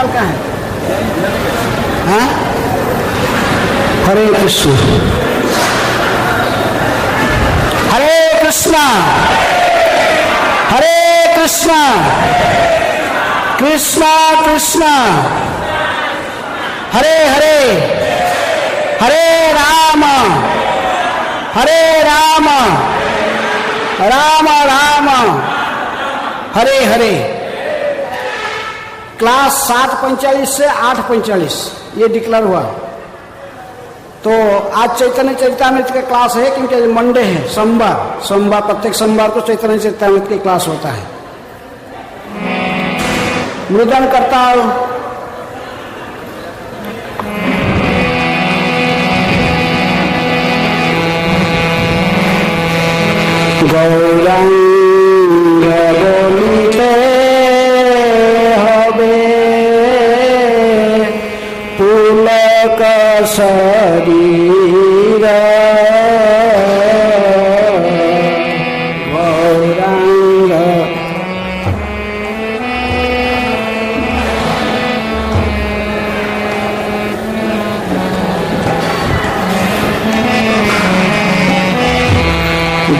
गोपाल कहाँ है? हाँ? हरे कृष्ण हरे कृष्णा हरे कृष्णा कृष्णा कृष्णा हरे हरे हरे राम राम राम हरे हरे। क्लास 7:45 से 8:45 ये डिक्लेयर हुआ। तो आज चैतन्य चरितामृत का क्लास है, क्योंकि मंडे है, सोमवार प्रत्येक सोमवार को चैतन्य चरितामृत की क्लास होता है। मृदन करता हूं गौरांग बोलिते हबे पुलक शरीर गौरांग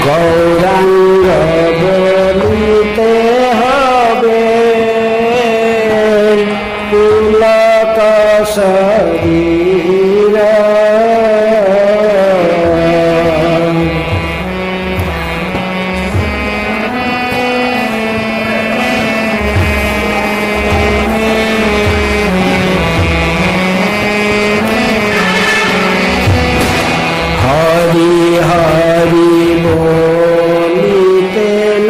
गौरांग बोलिते हबे पुलक शरीर हरि हरि बोलिते न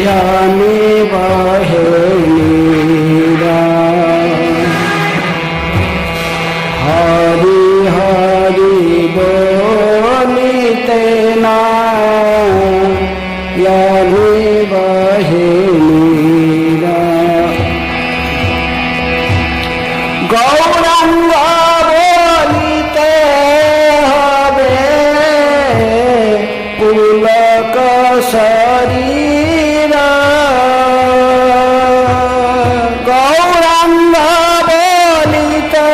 यानी बहे नीरा हरि हरि बोलिते न यानी बहे नीरा गौरांग बोलिते हबे पुलक शरीर गौरांग बोलिते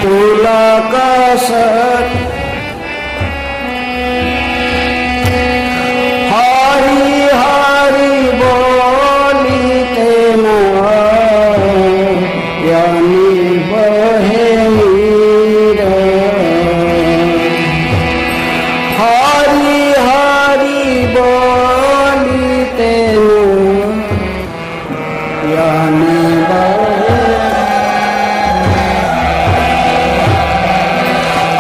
पुलक शरीर हरि हरि बोलिते न यानी बहे नीरा हरि हरि बोलिते न यानी बहे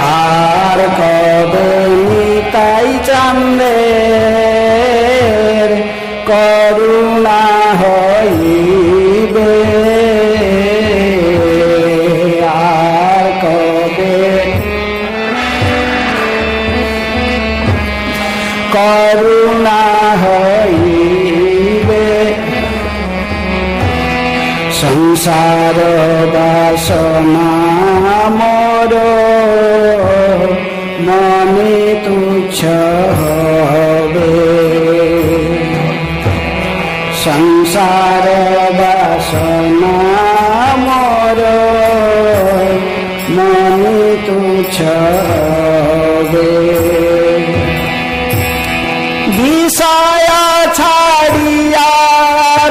आर कबे निताई चांदेर करुणा हईबे आर कबे करुणा हईबे संसार बासना मोर मने तुच्छ हबे संसार बासना मोर मने तुच्छ हबे विषय छाड़िया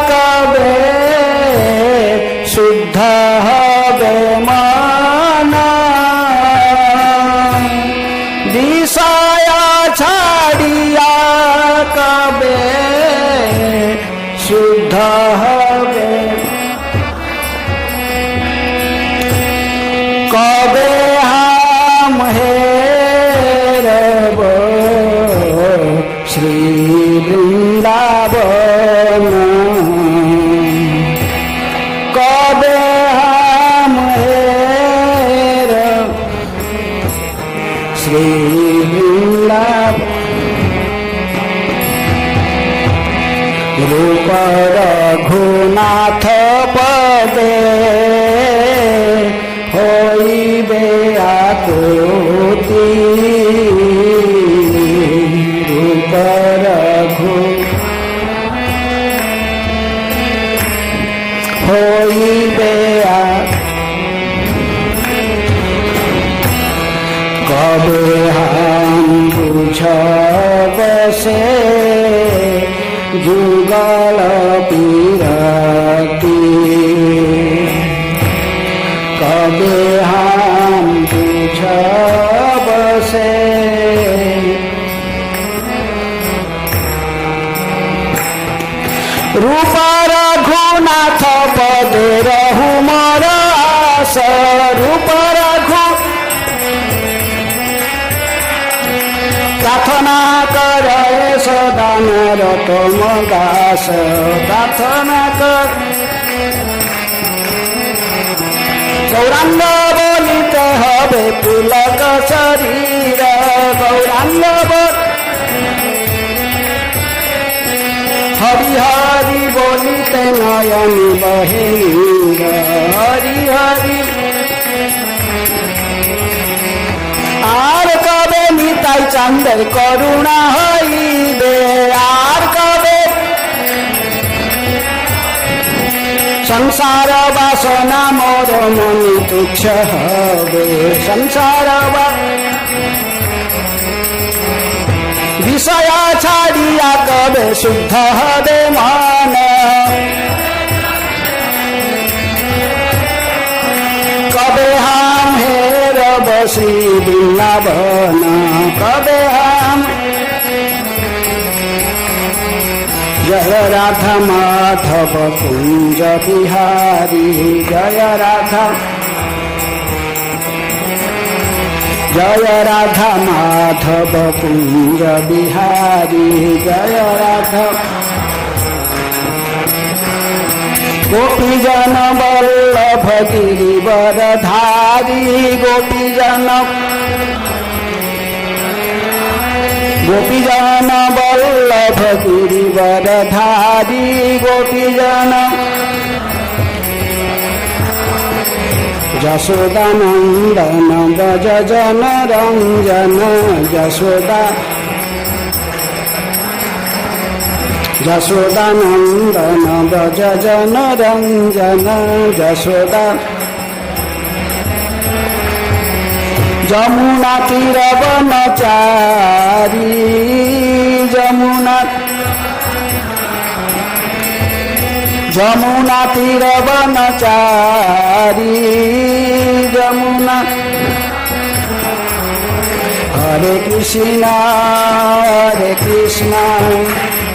कबे शुद्ध हबे मन विषय छाड़िया कबे शुद्ध हबे कबे हम हेरब श्री वृंदावन कबे हम हेरब श्री वृंदावन रूप रघुनाथ पदे होइबे आकुति रूप रघु तुझ बसे जुगल पीरती कबे हम तुझ बसे रूप रघुनाथ पदे रहु मोर आस रूप रघु प्रार्थना करे सदा नरोत्तम दास प्रार्थना कर गौरांग बोलिते हबे पुलक शरीर गौरांग हरि हरि बोलिते नयन बहे हरि हरि आर कबे निताई चांदेर करुणा हईबे आर कबे संसार बासना मोर मनि तुच्छ हबे संसार विषय छाड़िया कबे शुद्ध हबे मन कबे हम हेरब श्री वृंदावन कबे हम जय राधा माधव कुंज बिहारी जय राधा माधव कुंज बिहारी जय राधा गोपीजन वल्लभ गिरिवरधारी गोपीजन वल्लभ गिरिवरधारी गोपीजन यशोदानंदन व्रज जन रंजन यशोदानंदन व्रज जन रंजन यशोदा जमुना तीर वनचारी जमुना तीर वनचारी जमुना हरे कृष्ण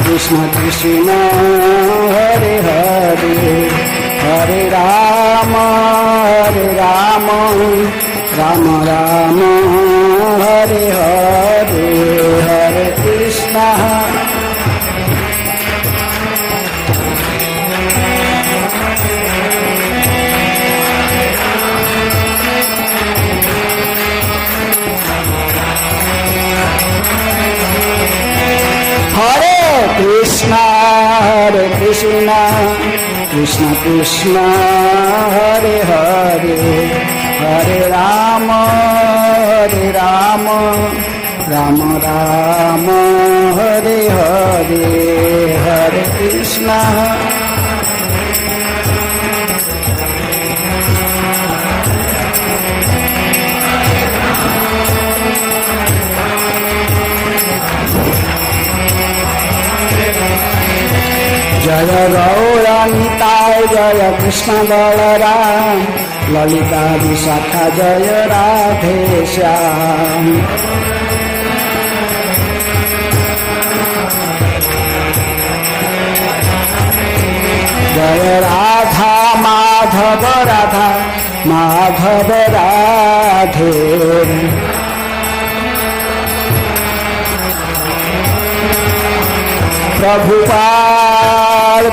कृष्ण कृष्ण हरे हरे हरे राम राम राम हरे हरे हरे कृष्ण हरे कृष्ण कृष्ण कृष्ण हरे हरे हरे राम राम राम हरे हरे हरे कृष्ण जय गौरानिताय जय कृष्ण बलराम ललिता विशाखा जय राधे श्याम जय राधा माधव राधे प्रभुपाल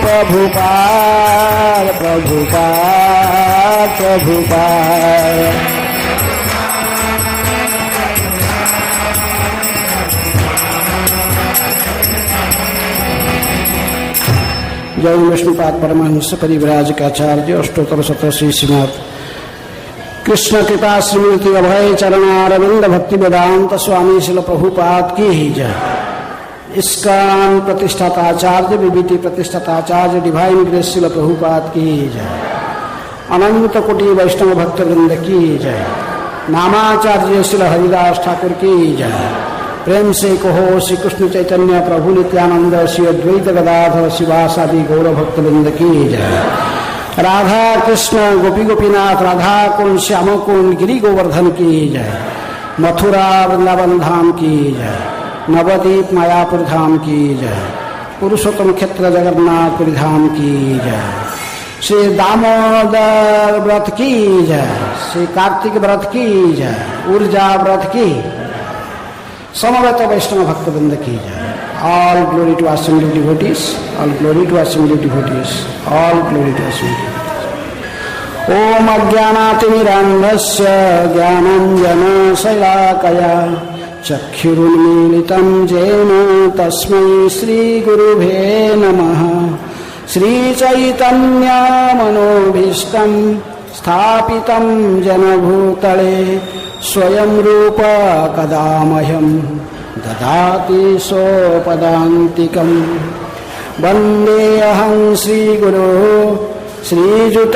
जय विष्णुपाद परमहंस परिव्राज का आचार्य अष्टोत्तर शतश्री श्रीमद कृष्ण कृपा स्मृति अभय चरणारविंद भक्ति वेदांत स्वामी शिल प्रभुपाद की ही जय। इस्कान प्रतिष्ठाताचार्य विभूति प्रतिष्ठाताचार्य डिवाइन ग्रेस शिल प्रभुपाद की जय। अनंत कोटि वैष्णव भक्त वृंद की जय। नामाचार्य शिल हरिदास ठाकुर की जय। प्रेम से कहो श्री कृष्ण चैतन्य प्रभु नित्यानंद श्री अद्वैत गदाधर शिवासादि गौर भक्तवृंद की जय। राधा कृष्ण गोपी गोपीनाथ राधा कुंड श्याम कुंड गिरी गोवर्धन की जय। मथुरा वृंदावन धाम की जय। नवदीप मायापुर धाम की जय। पुरुषोत्तम क्षेत्र जगन्नाथपुरी धाम की जय। श्री दामोदर व्रत की जय। श्री कार्तिक व्रत की जय। ऊर्जा व्रत की समवेत वैष्णव भक्तवृंद की जय। All glory to assembly devotees, all glory to assembly devotees, all glory to assembly. Om अज्ञानातिमिरान्धस्य ज्ञानाञ्जनशलाकया चक्षुरुन्मीलितं येन तस्मै श्रीगुरुभे नमः। श्रीचैतन्यमनोभीष्टं स्थापितं जनभूतले स्वयं रूप कदा मह्यं ददाति सोपदान्तिकं। वन्देऽहं श्रीगुरो श्रीयुतापदकमलं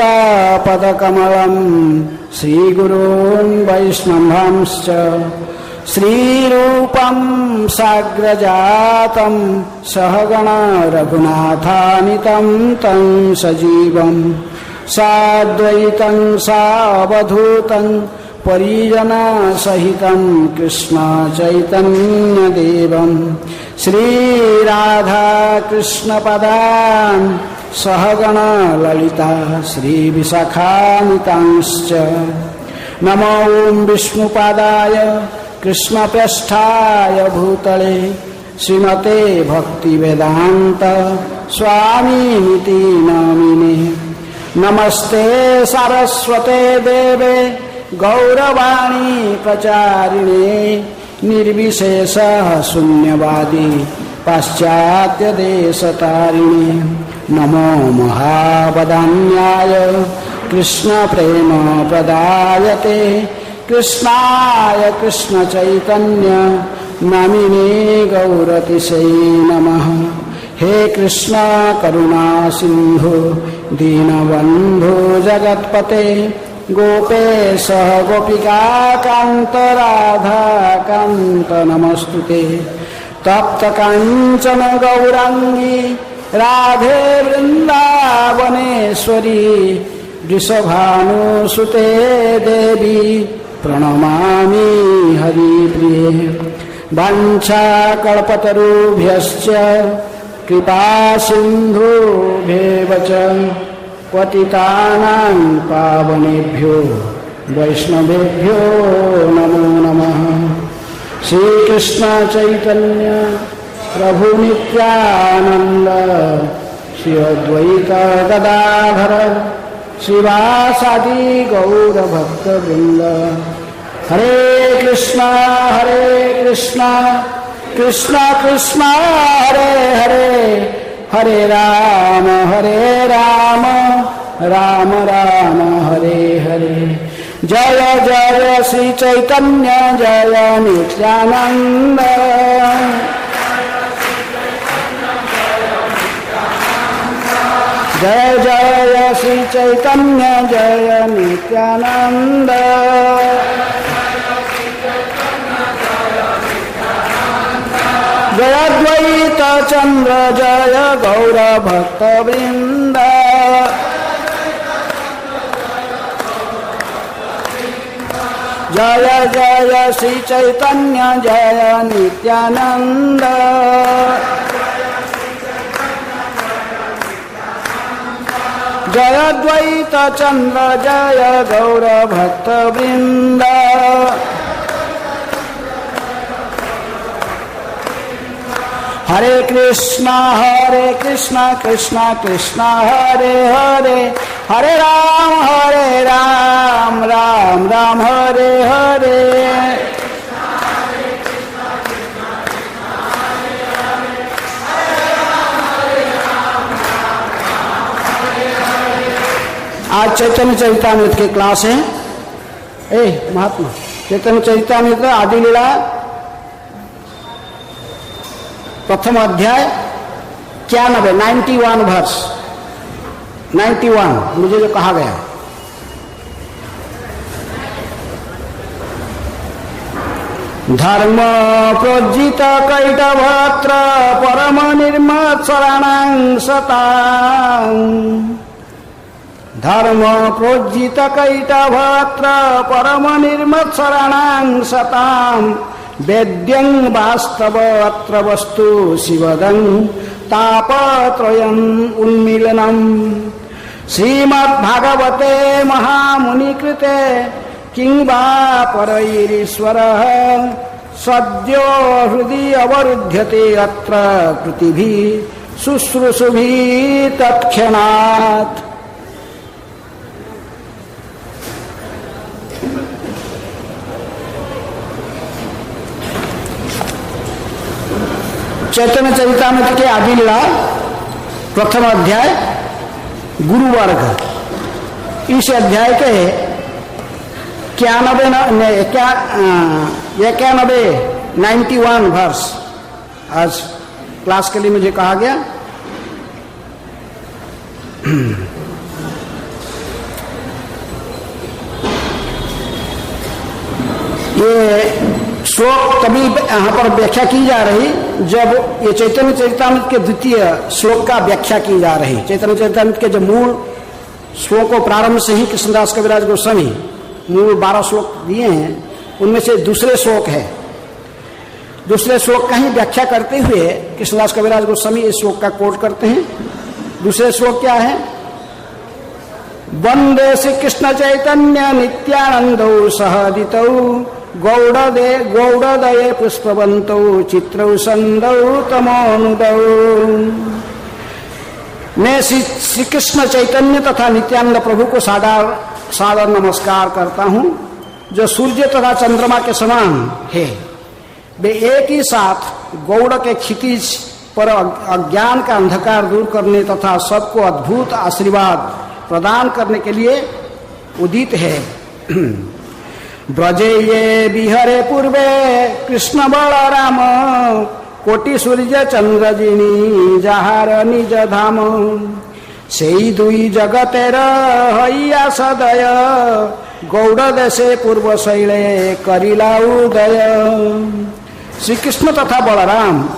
श्रीगुरून् वैष्णवांश्च श्रीरूपं साग्रजातं सहगण रघुनाथान्वितं तं सजीवं साद्वैतं सावधूतं परिजनसहितं कृष्ण चैतन्यदेवं श्रीराधा कृष्णपदान् सहगण ललिता श्रीविशाखान्वितांश्च। नमो ओं विष्णुपादाय कृष्णप्रेष्ठाय भूतले श्रीमते भक्तिवेदान्त स्वामिनिति नामिने। नमस्ते सारस्वते देवे गौरवाणी प्रचारिणे निर्विशेष शून्यवादी पाश्चात्य देशतारिणे। नमो महावदान्याय कृष्ण प्रेम प्रदायते कृष्णाय कृष्ण चैतन्य नामिने गौरतिशै नमः। हे कृष्ण करुणा सिंधु दीनबंधु जगत्पते गोपेश गोपिका कांत राधा कांत नमस्तुते। तप्त कांचन गौरांगी राधे वृंदावनेश्वरी वृषभानुसुते देवी प्रणमामि हरिप्रिये। वाञ्छाकल्पतरुभ्यश्च कृपा सिन्धुभ्येव च पतितानां पावनेभ्यो वैष्णवेभ्यो नमो नमः। श्रीकृष्ण चैतन्य प्रभु नित्यानंद श्री अद्वैत गदाधर शिवासादि गौर भक्तवृंद। हरे कृष्णा कृष्णा कृष्णा हरे हरे, हरे राम राम राम हरे हरे। जय जय श्री चैतन्य जय नित्यानंद। जय जय श्री चैतन्य जय नित्यानंद। जय अद्वैत चंद्र जय गौर भक्तवृंद। जय जय श्री चैतन्य जय नित्यानंद। जय अद्वैत चंद्र जय गौर भक्तवृंद। हरे कृष्णा कृष्णा कृष्णा हरे हरे, हरे राम राम राम हरे हरे। आज चैतन्य चरितामृत की क्लास है। महात्मा चैतन्य चरितामृत आदि लीला प्रथम अध्याय 91 वर्ष 91 मुझे जो कहा गया। धर्म प्रोज्जित कैटभत्र परम निर्मत्सराणां सतां धर्म प्रोज्जित कैटभत्र परम निर्मत्सराणां सतां वेद्यं वास्तव अत्र वस्तु शिवदं तापत्रयम् उन्मीलनम् श्रीमद्भागवते महामुनिकृते किं वा परैरीश्वरः सद्यो हृदि अवरुध्यते अत्र कृतिभिः शुश्रूषुभिः तत्क्षणात्। चैतन्य चरितामृत के आदिलीला प्रथम अध्याय गुरुवर्ग। इस अध्याय के 91 वर्ष आज क्लास के लिए मुझे कहा गया। ये श्लोक तभी यहाँ पर व्याख्या की जा रही जब ये चैतन्य चरितामृत के द्वितीय श्लोक का व्याख्या की जा रही। चैतन्य चरितामृत के जो मूल श्लोकों प्रारंभ से ही कृष्णदास कविराज गोस्वामी मूल 12 श्लोक दिए हैं, उनमें से दूसरे श्लोक है। दूसरे श्लोक का ही व्याख्या करते हुए कृष्णदास कविराज गोस्वामी इस श्लोक का कोट करते हैं। दूसरे श्लोक क्या है? वंदे श्री कृष्ण चैतन्य नित्यानंदौ सहदितौ गौड़दये पुष्पवन्तौ चित्रौ संदौ तमोनुदौ। मैं श्री कृष्ण चैतन्य तथा नित्यानंद प्रभु को सादर नमस्कार करता हूँ, जो सूर्य तथा चंद्रमा के समान है। वे एक ही साथ गौड़ के क्षितिज पर अज्ञान का अंधकार दूर करने तथा सबको अद्भुत आशीर्वाद प्रदान करने के लिए उदित है। ब्रजे ये विहरे पूर्वे कृष्ण बलराम कोटि सूर्य चंद्रजिनी जाहार निज धाम। सेई दुई जगतेर हईया सदय गौड़ देशे पूर्व शैले करिला उदय। श्री कृष्ण तथा बलराम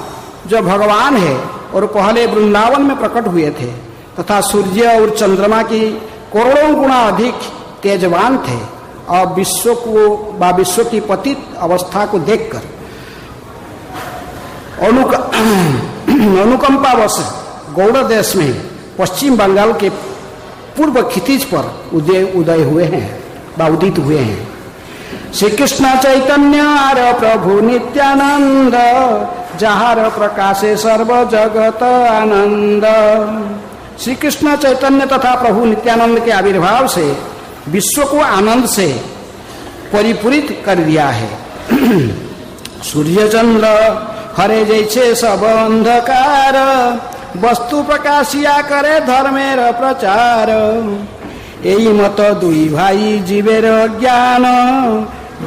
जो भगवान है और पहले वृंदावन में प्रकट हुए थे तथा सूर्य और चंद्रमा की करोड़ों गुना अधिक तेजवान थे और विश्व की पतित अवस्था को देखकर अनुकंपावश गौड़ देश में पश्चिम बंगाल के पूर्व क्षितिज पर उदय हुए हैं व उदित हुए हैं। श्री कृष्ण चैतन्य प्रभु नित्यानंद जहार प्रकाशे सर्व जगत आनंद। श्री कृष्ण चैतन्य तथा प्रभु नित्यानंद के आविर्भाव से विश्व को आनंद से परिपूरित कर दिया है। सूर्य चंद्र हरे जैसे सब अंधकार वस्तु प्रकाशिया करे धर्मेर प्रचार। यही मत दुई भाई जीवेर ज्ञान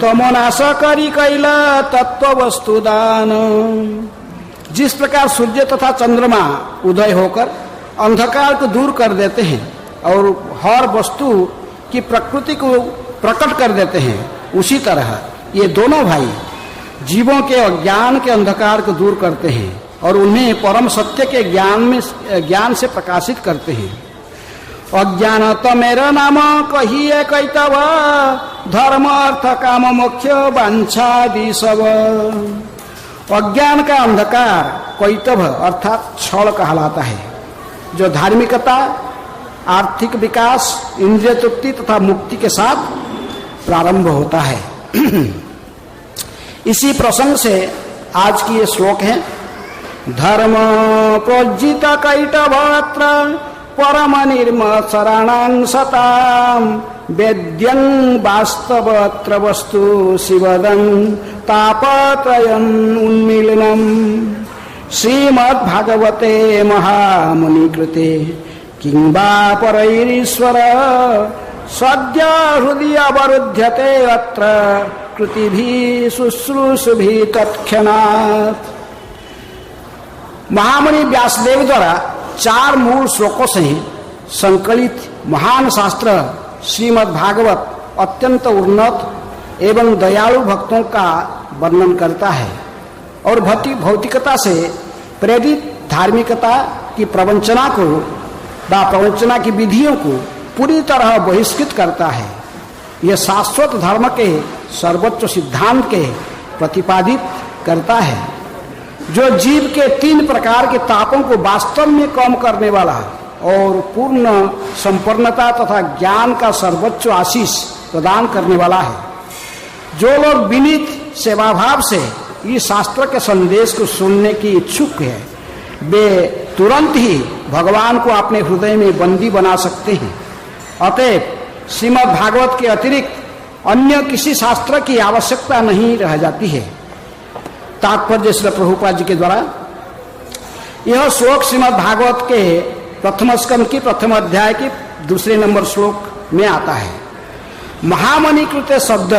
तमनाश करी कैला तत्व वस्तु दान। जिस प्रकार सूर्य तथा चंद्रमा उदय होकर अंधकार को दूर कर देते हैं और हर वस्तु की प्रकृति को प्रकट कर देते हैं, उसी तरह ये दोनों भाई जीवों के अज्ञान के अंधकार को दूर करते हैं और उन्हें परम सत्य के ज्ञान से प्रकाशित करते हैं। अज्ञान तमेरा नाम कहिए कैतव धर्म अर्थ काम मोक्ष वांछादि सब। अज्ञान का अंधकार कैतव अर्थात छल कहलाता है, जो धार्मिकता आर्थिक विकास इंद्रिय तृप्ति तथा मुक्ति के साथ प्रारंभ होता है। इसी प्रसंग से आज की ये श्लोक है। धर्म प्रोज्जित कैटभत्र परम निर्मत्सराणां सतां वेद्यं वास्तवत्र वस्तु शिवदं तापत्रयम् उन्मीलनम्। श्रीमद्भागवते महामुनिकृते किं वा परैरीश्वर सद्य हृदि अवरुध्यते अत्र कृतिभिः शुश्रूषुभिः तत्क्षणात्। महामुनि व्यासदेव द्वारा 4 मूल श्लोकों से ही संकलित महान शास्त्र श्रीमद् भागवत अत्यंत उन्नत एवं दयालु भक्तों का वर्णन करता है और भौतिकता से प्रेरित धार्मिकता की प्रवंचना को व प्रवंचना की विधियों को पूरी तरह बहिष्कृत करता है। यह शाश्वत धर्म के सर्वोच्च सिद्धांत के प्रतिपादित करता है, जो जीव के 3 प्रकार के तापों को वास्तव में कम करने वाला और पूर्ण संपन्नता तथा ज्ञान का सर्वोच्च आशीष प्रदान करने वाला है। जो लोग विनीत सेवाभाव से इस शास्त्र के संदेश को सुनने की इच्छुक है, वे तुरंत ही भगवान को अपने हृदय में बंदी बना सकते हैं। अतएव श्रीमद् भागवत के अतिरिक्त अन्य किसी शास्त्र की आवश्यकता नहीं रह जाती है। तात्पर्य श्री प्रभुपाद जी के द्वारा यह श्लोक श्रीमद् भागवत के प्रथम स्कंद की प्रथम अध्याय की 2 नंबर श्लोक में आता है। महामणिकृत शब्द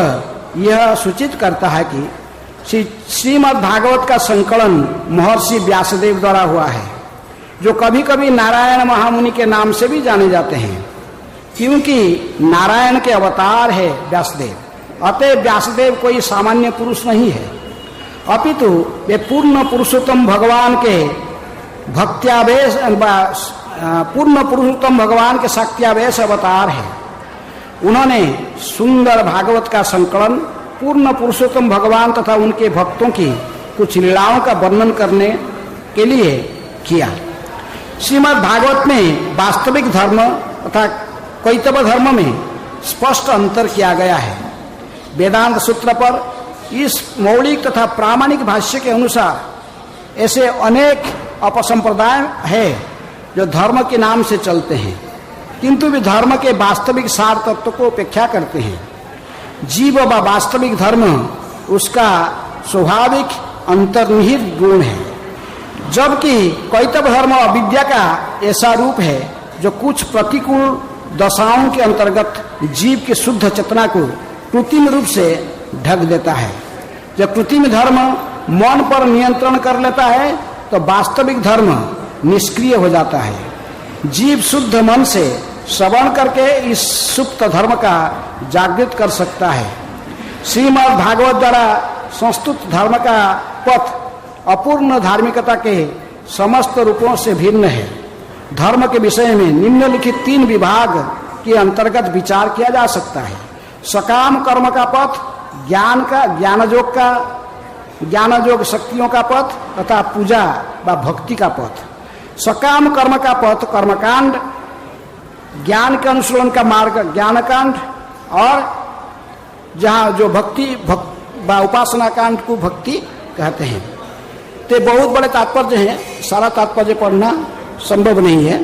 यह सूचित करता है कि श्रीमद् भागवत का संकलन महर्षि व्यासदेव द्वारा हुआ है, जो कभी कभी नारायण महामुनि के नाम से भी जाने जाते हैं, क्योंकि नारायण के अवतार है व्यासदेव। अतः व्यासदेव कोई सामान्य पुरुष नहीं है, अपितु वे पूर्ण पुरुषोत्तम भगवान के भक्त्यावेश पूर्ण पुरुषोत्तम भगवान के शक्त्यावेश अवतार है। उन्होंने सुंदर भागवत का संकलन पूर्ण पुरुषोत्तम भगवान तथा उनके भक्तों की कुछ लीलाओं का वर्णन करने के लिए किया। श्रीमद् भागवत में वास्तविक धर्म तथा कैतव धर्म में स्पष्ट अंतर किया गया है। वेदांत सूत्र पर इस मौलिक तथा प्रामाणिक भाष्य के अनुसार ऐसे अनेक अपसंप्रदाय है जो धर्म के नाम से चलते हैं, किंतु वे धर्म के वास्तविक सार तत्व को उपेक्षा करते हैं। जीव व वास्तविक धर्म उसका स्वाभाविक अंतर्निहित गुण है, जबकि कैतव धर्म अविद्या का ऐसा रूप है जो कुछ प्रतिकूल दशाओं के अंतर्गत जीव की शुद्ध चेतना को कृत्रिम रूप से ढक देता है। जब कृत्रिम धर्म मन पर नियंत्रण कर लेता है तो वास्तविक धर्म निष्क्रिय हो जाता है। जीव शुद्ध मन से श्रवण करके इस सुप्त धर्म का जागृत कर सकता है। श्रीमद् भागवत द्वारा संस्तुत धर्म का पथ अपूर्ण धार्मिकता के समस्त रूपों से भिन्न है। धर्म के विषय में निम्नलिखित 3 विभाग के अंतर्गत विचार किया जा सकता है। सकाम कर्म का पथ, ज्ञानयोग शक्तियों का पथ तथा पूजा व भक्ति का पथ। सकाम कर्म का पथ कर्मकांड, ज्ञान के अनुशीलन का मार्ग ज्ञानकांड, और जहाँ जो भक्ति व उपासना कांड को भक्ति कहते हैं। तो बहुत बड़े तात्पर्य हैं, सारा तात्पर्य पढ़ना संभव नहीं है।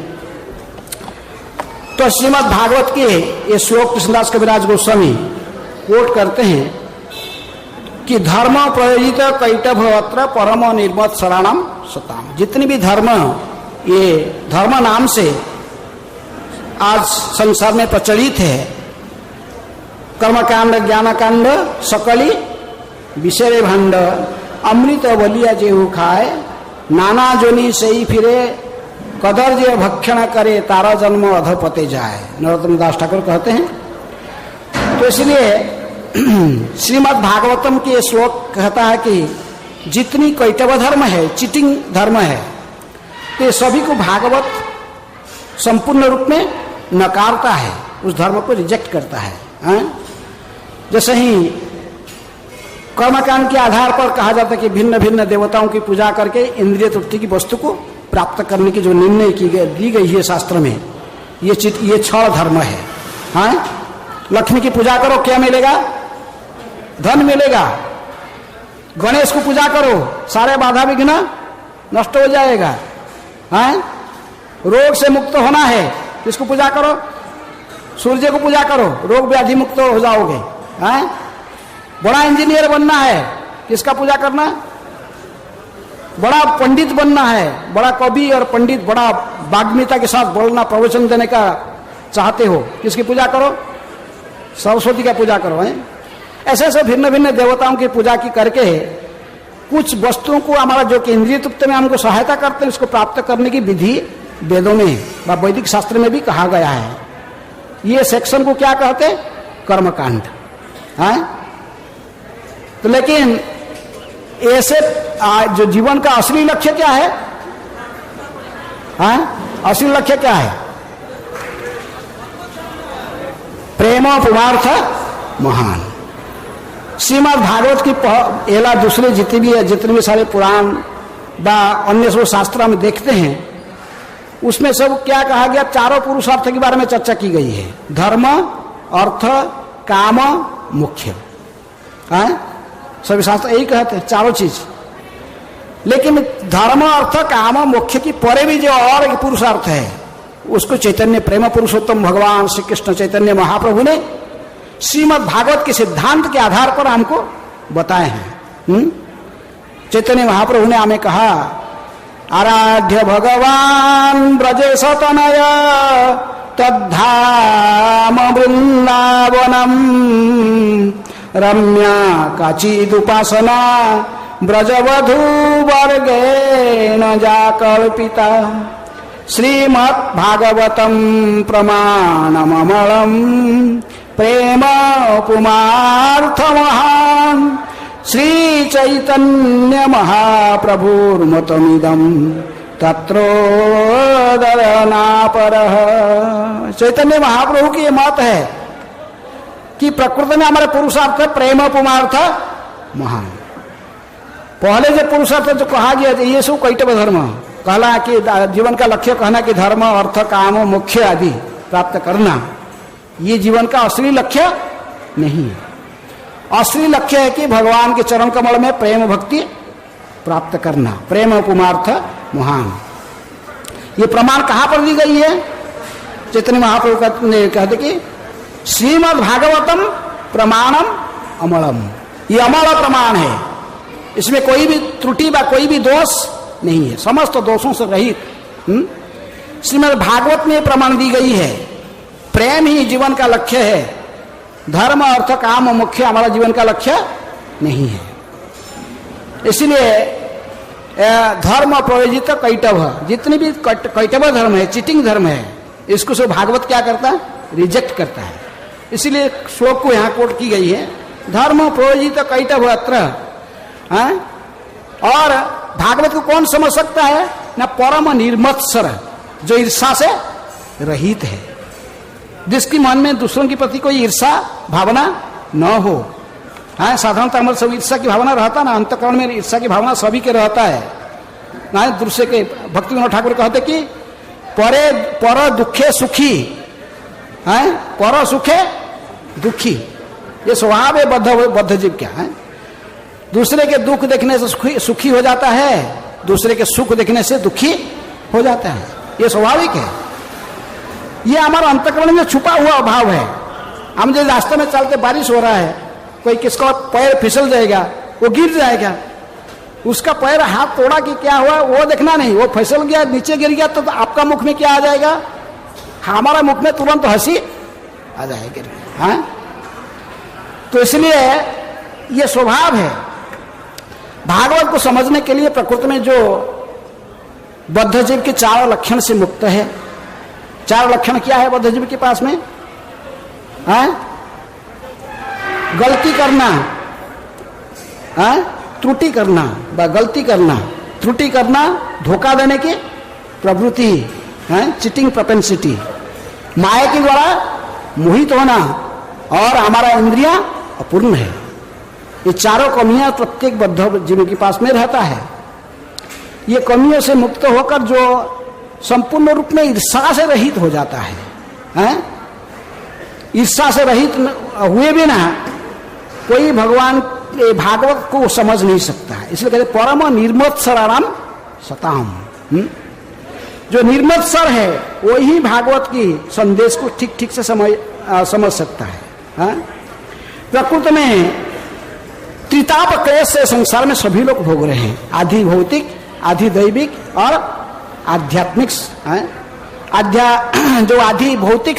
तो श्रीमद् भागवत के ये श्लोक कृष्णदास कविराज गोस्वामी कोट करते हैं कि धर्म प्रयोजित कैटभ अत्र परम निर्मत शरणम सताम। जितनी भी धर्म, ये धर्म नाम से आज संसार में प्रचलित है, कर्मकांड ज्ञानकांड सकली विषय भंड अमृत बलिया जेहू खाए नाना जोनी सही फिरे कदर जे भक्षण करे तारा जन्म अधपते जाए, नरोत्तम दास ठाकुर कहते हैं। तो इसलिए श्रीमद् भागवतम के श्लोक कहता है कि जितनी कैटव धर्म है, चीटिंग धर्म है, तो सभी को भागवत संपूर्ण रूप में नकारता है, उस धर्म को रिजेक्ट करता है। जैसे ही कर्मकांड के आधार पर कहा जाता है कि भिन्न भिन्न देवताओं की पूजा करके इंद्रिय तृप्ति की वस्तु को प्राप्त करने की जो निर्णय दी गई है शास्त्र में, ये छह धर्म है। हाँ, लक्ष्मी की पूजा करो, क्या मिलेगा? धन मिलेगा। गणेश को पूजा करो, सारे बाधा विघ्न नष्ट हो जाएगा। हाँ, रोग से मुक्त होना है, किसको पूजा करो? सूर्य को पूजा करो, रोग व्याधि मुक्त हो जाओगे। हाँ, बड़ा इंजीनियर बनना है, किसका पूजा करना? बड़ा पंडित बनना है, बड़ा कवि और पंडित, बड़ा वाग्मिता के साथ बोलना, प्रवचन देने का चाहते हो, किसकी पूजा करो? सरस्वती का पूजा करो। है ऐसे ऐसे भिन्न भिन्न देवताओं की पूजा की करके कुछ वस्तुओं को हमारा जो कि इंद्रिय तृप्ति में हमको सहायता करते हैं, उसको प्राप्त करने की विधि वेदों में व वैदिक शास्त्र में भी कहा गया है। ये सेक्शन को क्या कहते हैं? कर्मकांड। हाँ, तो लेकिन ऐसे जो जीवन का असली लक्ष्य क्या है? असली लक्ष्य क्या है? प्रेम पुमार्थ महान। श्रीमद् भागवत की एला दूसरे जितने भी सारे पुराण व अन्य सब शास्त्र में देखते हैं, उसमें सब क्या कहा गया? चारों पुरुषार्थ के बारे में चर्चा की गई है। धर्म, अर्थ, काम, मोक्ष। सभी शास्त्र यही कहते हैं, चारों चीज। लेकिन धर्म, अर्थ, काम, मोक्ष की परे भी जो और एक पुरुषार्थ है, उसको चैतन्य प्रेम पुरुषोत्तम भगवान श्री कृष्ण चैतन्य महाप्रभु ने श्रीमद् भागवत के सिद्धांत के आधार पर हमको बताए हैं। चैतन्य महाप्रभु ने हमें कहा, आराध्य भगवान ब्रजेश तनय तद्धाम वृंदावनम रम्या काचिदुपासना ब्रजवधू वर्गेण जाकल्पिता श्रीमद् भागवतम प्रमाणममलम प्रेम पुमार्थ महान श्री चैतन्य महाप्रभुर्मतमिदं तत्रोदरनापरः। चैतन्य महाप्रभु की ये मत है कि प्रकृति में हमारे पुरुषार्थ प्रेम पुमार्थ महान। पहले जो पुरुषार्थ जो कहा गया ये सब कैटव धर्म कहला कि जीवन का लक्ष्य कहना कि धर्म, अर्थ, काम, मोक्ष आदि प्राप्त करना, ये जीवन का असली लक्ष्य नहीं है। असली लक्ष्य है कि भगवान के चरण कमल में प्रेम भक्ति प्राप्त करना, प्रेम पुमार्थ महान। ये प्रमाण कहां पर दी गई है? चैतन्य महाप्रभु ने कहते कि श्रीमद् भागवतम प्रमाणम अमलम, ये अमल प्रमाण है, इसमें कोई भी त्रुटि व कोई भी दोष नहीं है, समस्त दोषों से रहित श्रीमद् भागवत में प्रमाण दी गई है। प्रेम ही जीवन का लक्ष्य है, धर्म, अर्थ, काम, मोक्ष हमारा जीवन का लक्ष्य नहीं है। इसलिए धर्म प्रयोजित कैटव, जितने भी कैटव धर्म है, चीटिंग धर्म है, इसको सब भागवत क्या करता है? रिजेक्ट करता है। इसलिए श्लोक को यहाँ कोट की गई है, धर्म प्रयोजित कैटव अत्र। और भागवत को कौन समझ सकता है? ना परम निर्मत्सर, जो ईर्षा से रहित है, जिसकी मन में दूसरों के प्रति कोई ईर्षा भावना न हो। साधारणतः हमारे सब ईर्षा की भावना रहता ना, अंतकरण में ईर्षा की भावना सभी के रहता है ना। दूसरे के भक्ति विनोद ठाकुर कहते कि पर दुखे सुखी, पर सुखे दुखी, ये स्वभाव है बद्ध जीव क्या है। दूसरे के दुख देखने से सुखी हो जाता है, दूसरे के सुख देखने से दुखी हो जाता है, ये स्वाभाविक है। ये हमारा अंतकरण में छुपा हुआ अभाव है। हम जो रास्ते में चलते, बारिश हो रहा है, कोई किसका पैर फिसल जाएगा, वो गिर जाएगा, उसका पैर हाथ तोड़ा कि क्या हुआ वो देखना नहीं, वो फिसल गया, नीचे गिर गया, तो आपका मुख में क्या आ जाएगा? हमारा मुख में तुरंत हंसी आ जाएगी। तो इसलिए ये स्वभाव है। भागवत को समझने के लिए प्रकृति में जो बद्ध जीव के चार लक्षण से मुक्त है। चार लक्षण क्या है बद्ध जीव के पास में? गलती करना, त्रुटि करना, गलती करना, त्रुटि करना, धोखा देने की प्रवृत्ति, चीटिंग प्रोपेंसिटी, माया के द्वारा मोहित होना, और हमारा इंद्रिया अपूर्ण है। ये चारों कमियां प्रत्येक बद्ध जीव के पास में रहता है। ये कमियों से मुक्त होकर जो संपूर्ण रूप में ईर्षा से रहित हो जाता है, ईर्षा से रहित हुए बिना कोई भगवान के भागवत को समझ नहीं सकता है। इसलिए कहते परम निर्मत्सराणाम सताम। जो निर्मत्सर है वही भागवत की संदेश को ठीक ठीक से समझ सकता है। प्रकृति में त्रिताप क्लेश से संसार में सभी लोग भोग रहे हैं, आधि भौतिक, आधि दैविक और आध्यात्मिक। जो आधि भौतिक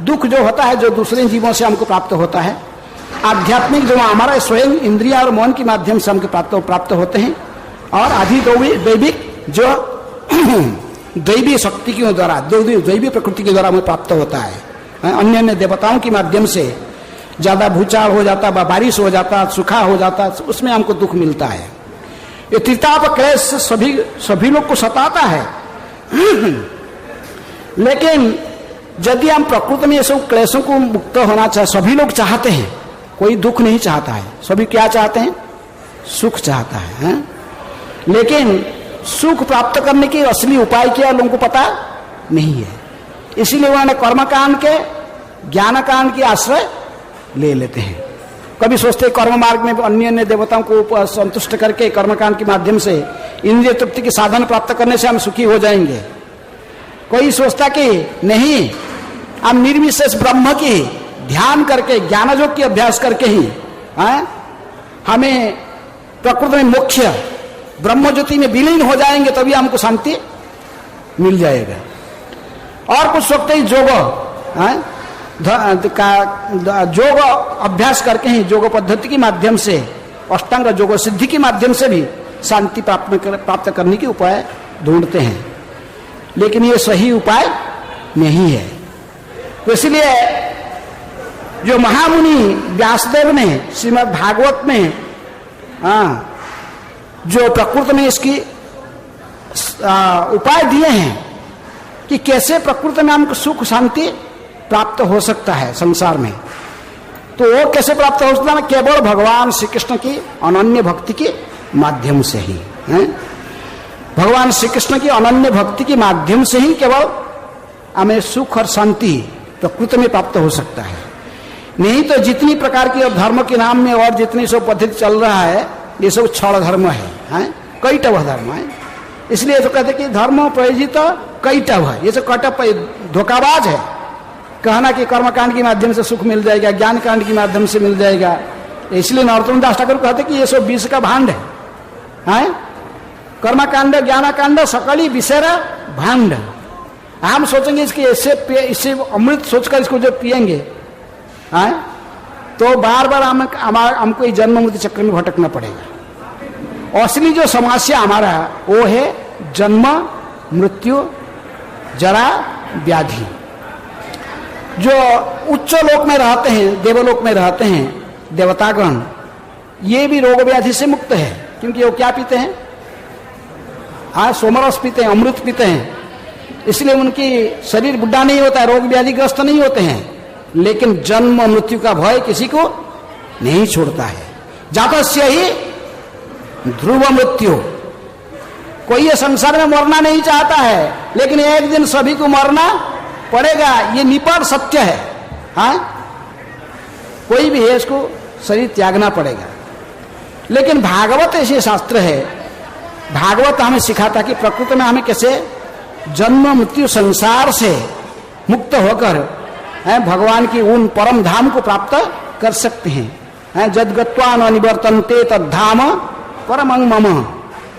दुख जो होता है, जो दूसरे जीवों से हमको प्राप्त होता है, आध्यात्मिक जो हमारा स्वयं इंद्रिया और मन के माध्यम से हमको प्राप्त होते हैं, और आधि दैविक जो दैवी शक्ति के द्वारा, दैवी प्रकृति के द्वारा हमें प्राप्त होता है। अन्य अन्य देवताओं के माध्यम से ज्यादा भूचाल हो जाता, बारिश हो जाता, सूखा हो जाता, उसमें हमको दुख मिलता है। ये त्रिताप क्लेश सभी लोग को सताता है। लेकिन यदि हम प्रकृति में ये सब क्लेशों को मुक्त होना चाहे, सभी लोग चाहते हैं, कोई दुख नहीं चाहता है, सभी क्या चाहते हैं? सुख चाहता है। लेकिन सुख प्राप्त करने के असली उपाय क्या लोगों को पता नहीं है, इसीलिए उन्होंने कर्मकांड के ज्ञान कांड की आश्रय ले लेते हैं। कभी सोचते हैं कर्म मार्ग में अन्य देवताओं को संतुष्ट करके कर्मकांड के माध्यम से इंद्रिय तृप्ति के साधन प्राप्त करने से हम सुखी हो जाएंगे। कोई सोचता कि नहीं, हम निर्विशेष ब्रह्म की ध्यान करके ज्ञान योग की अभ्यास करके ही हमें प्रकृति में मोक्ष ब्रह्म ज्योति में विलीन हो जाएंगे, तभी हमको शांति मिल जाएगा। और कुछ सोचते ही योग अभ्यास करके ही, योग पद्धति के माध्यम से, अष्टांग योग सिद्धि के माध्यम से भी शांति प्राप्त करने के उपाय ढूंढते हैं, लेकिन ये सही उपाय नहीं है। तो इसलिए जो महामुनि व्यासदेव ने श्रीमद् भागवत में जो प्रकृति में इसकी उपाय दिए हैं कि कैसे प्रकृति में हमको सुख शांति प्राप्त हो सकता है संसार में, तो वो कैसे प्राप्त हो सकता है? केवल भगवान श्री कृष्ण की अनन्य भक्ति के माध्यम से ही है। भगवान श्री कृष्ण की अनन्य भक्ति के माध्यम से ही केवल हमें सुख और शांति प्रकृति में प्राप्त हो सकता है। नहीं तो जितनी प्रकार की धर्म के नाम में और जितनी सब पद्धति चल रहा है, ये सब छल धर्म है, कैटव धर्म है। इसलिए तो कहते कि धर्म प्रयोजित कैटव है, ये सब कटप धोखाबाज है। कहना कि कर्मकांड के माध्यम से सुख मिल जाएगा, ज्ञान कांड के माध्यम से मिल जाएगा, इसलिए नरोत्तम दास ठाकुर कहते कि ये सब विष का भांड है। कर्मकांड ज्ञानकांड सकली विषेरा भांड। हम सोचेंगे इसके इससे अमृत सोचकर इसको जो पिएंगे तो बार बार हमको इस जन्म मृत्यु चक्र में भटकना पड़ेगा। असली जो समस्या हमारा वो है जन्म मृत्यु जरा व्याधि। जो उच्च लोक में रहते हैं, देवलोक में रहते हैं देवतागण, ये भी रोग व्याधि से मुक्त है, क्योंकि वो क्या पीते हैं? सोमरस पीते हैं, अमृत पीते हैं, इसलिए उनकी शरीर बुढ़ा नहीं होता है, रोग व्याधि ग्रस्त नहीं होते हैं। लेकिन जन्म मृत्यु का भय किसी को नहीं छोड़ता है। जातस्य ही ध्रुव मृत्यु। कोई ये संसार में मरना नहीं चाहता है, लेकिन एक दिन सभी को मरना पड़ेगा, ये निपट सत्य है। कोई भी है, इसको शरीर त्यागना पड़ेगा। लेकिन भागवत ऐसे शास्त्र है, भागवत हमें सिखाता कि प्रकृति में हमें कैसे जन्म मृत्यु संसार से मुक्त होकर भगवान की उन परम धाम को प्राप्त कर सकते हैं। जद्गत्वा न निवर्तन्ते तद्धाम परमं मम।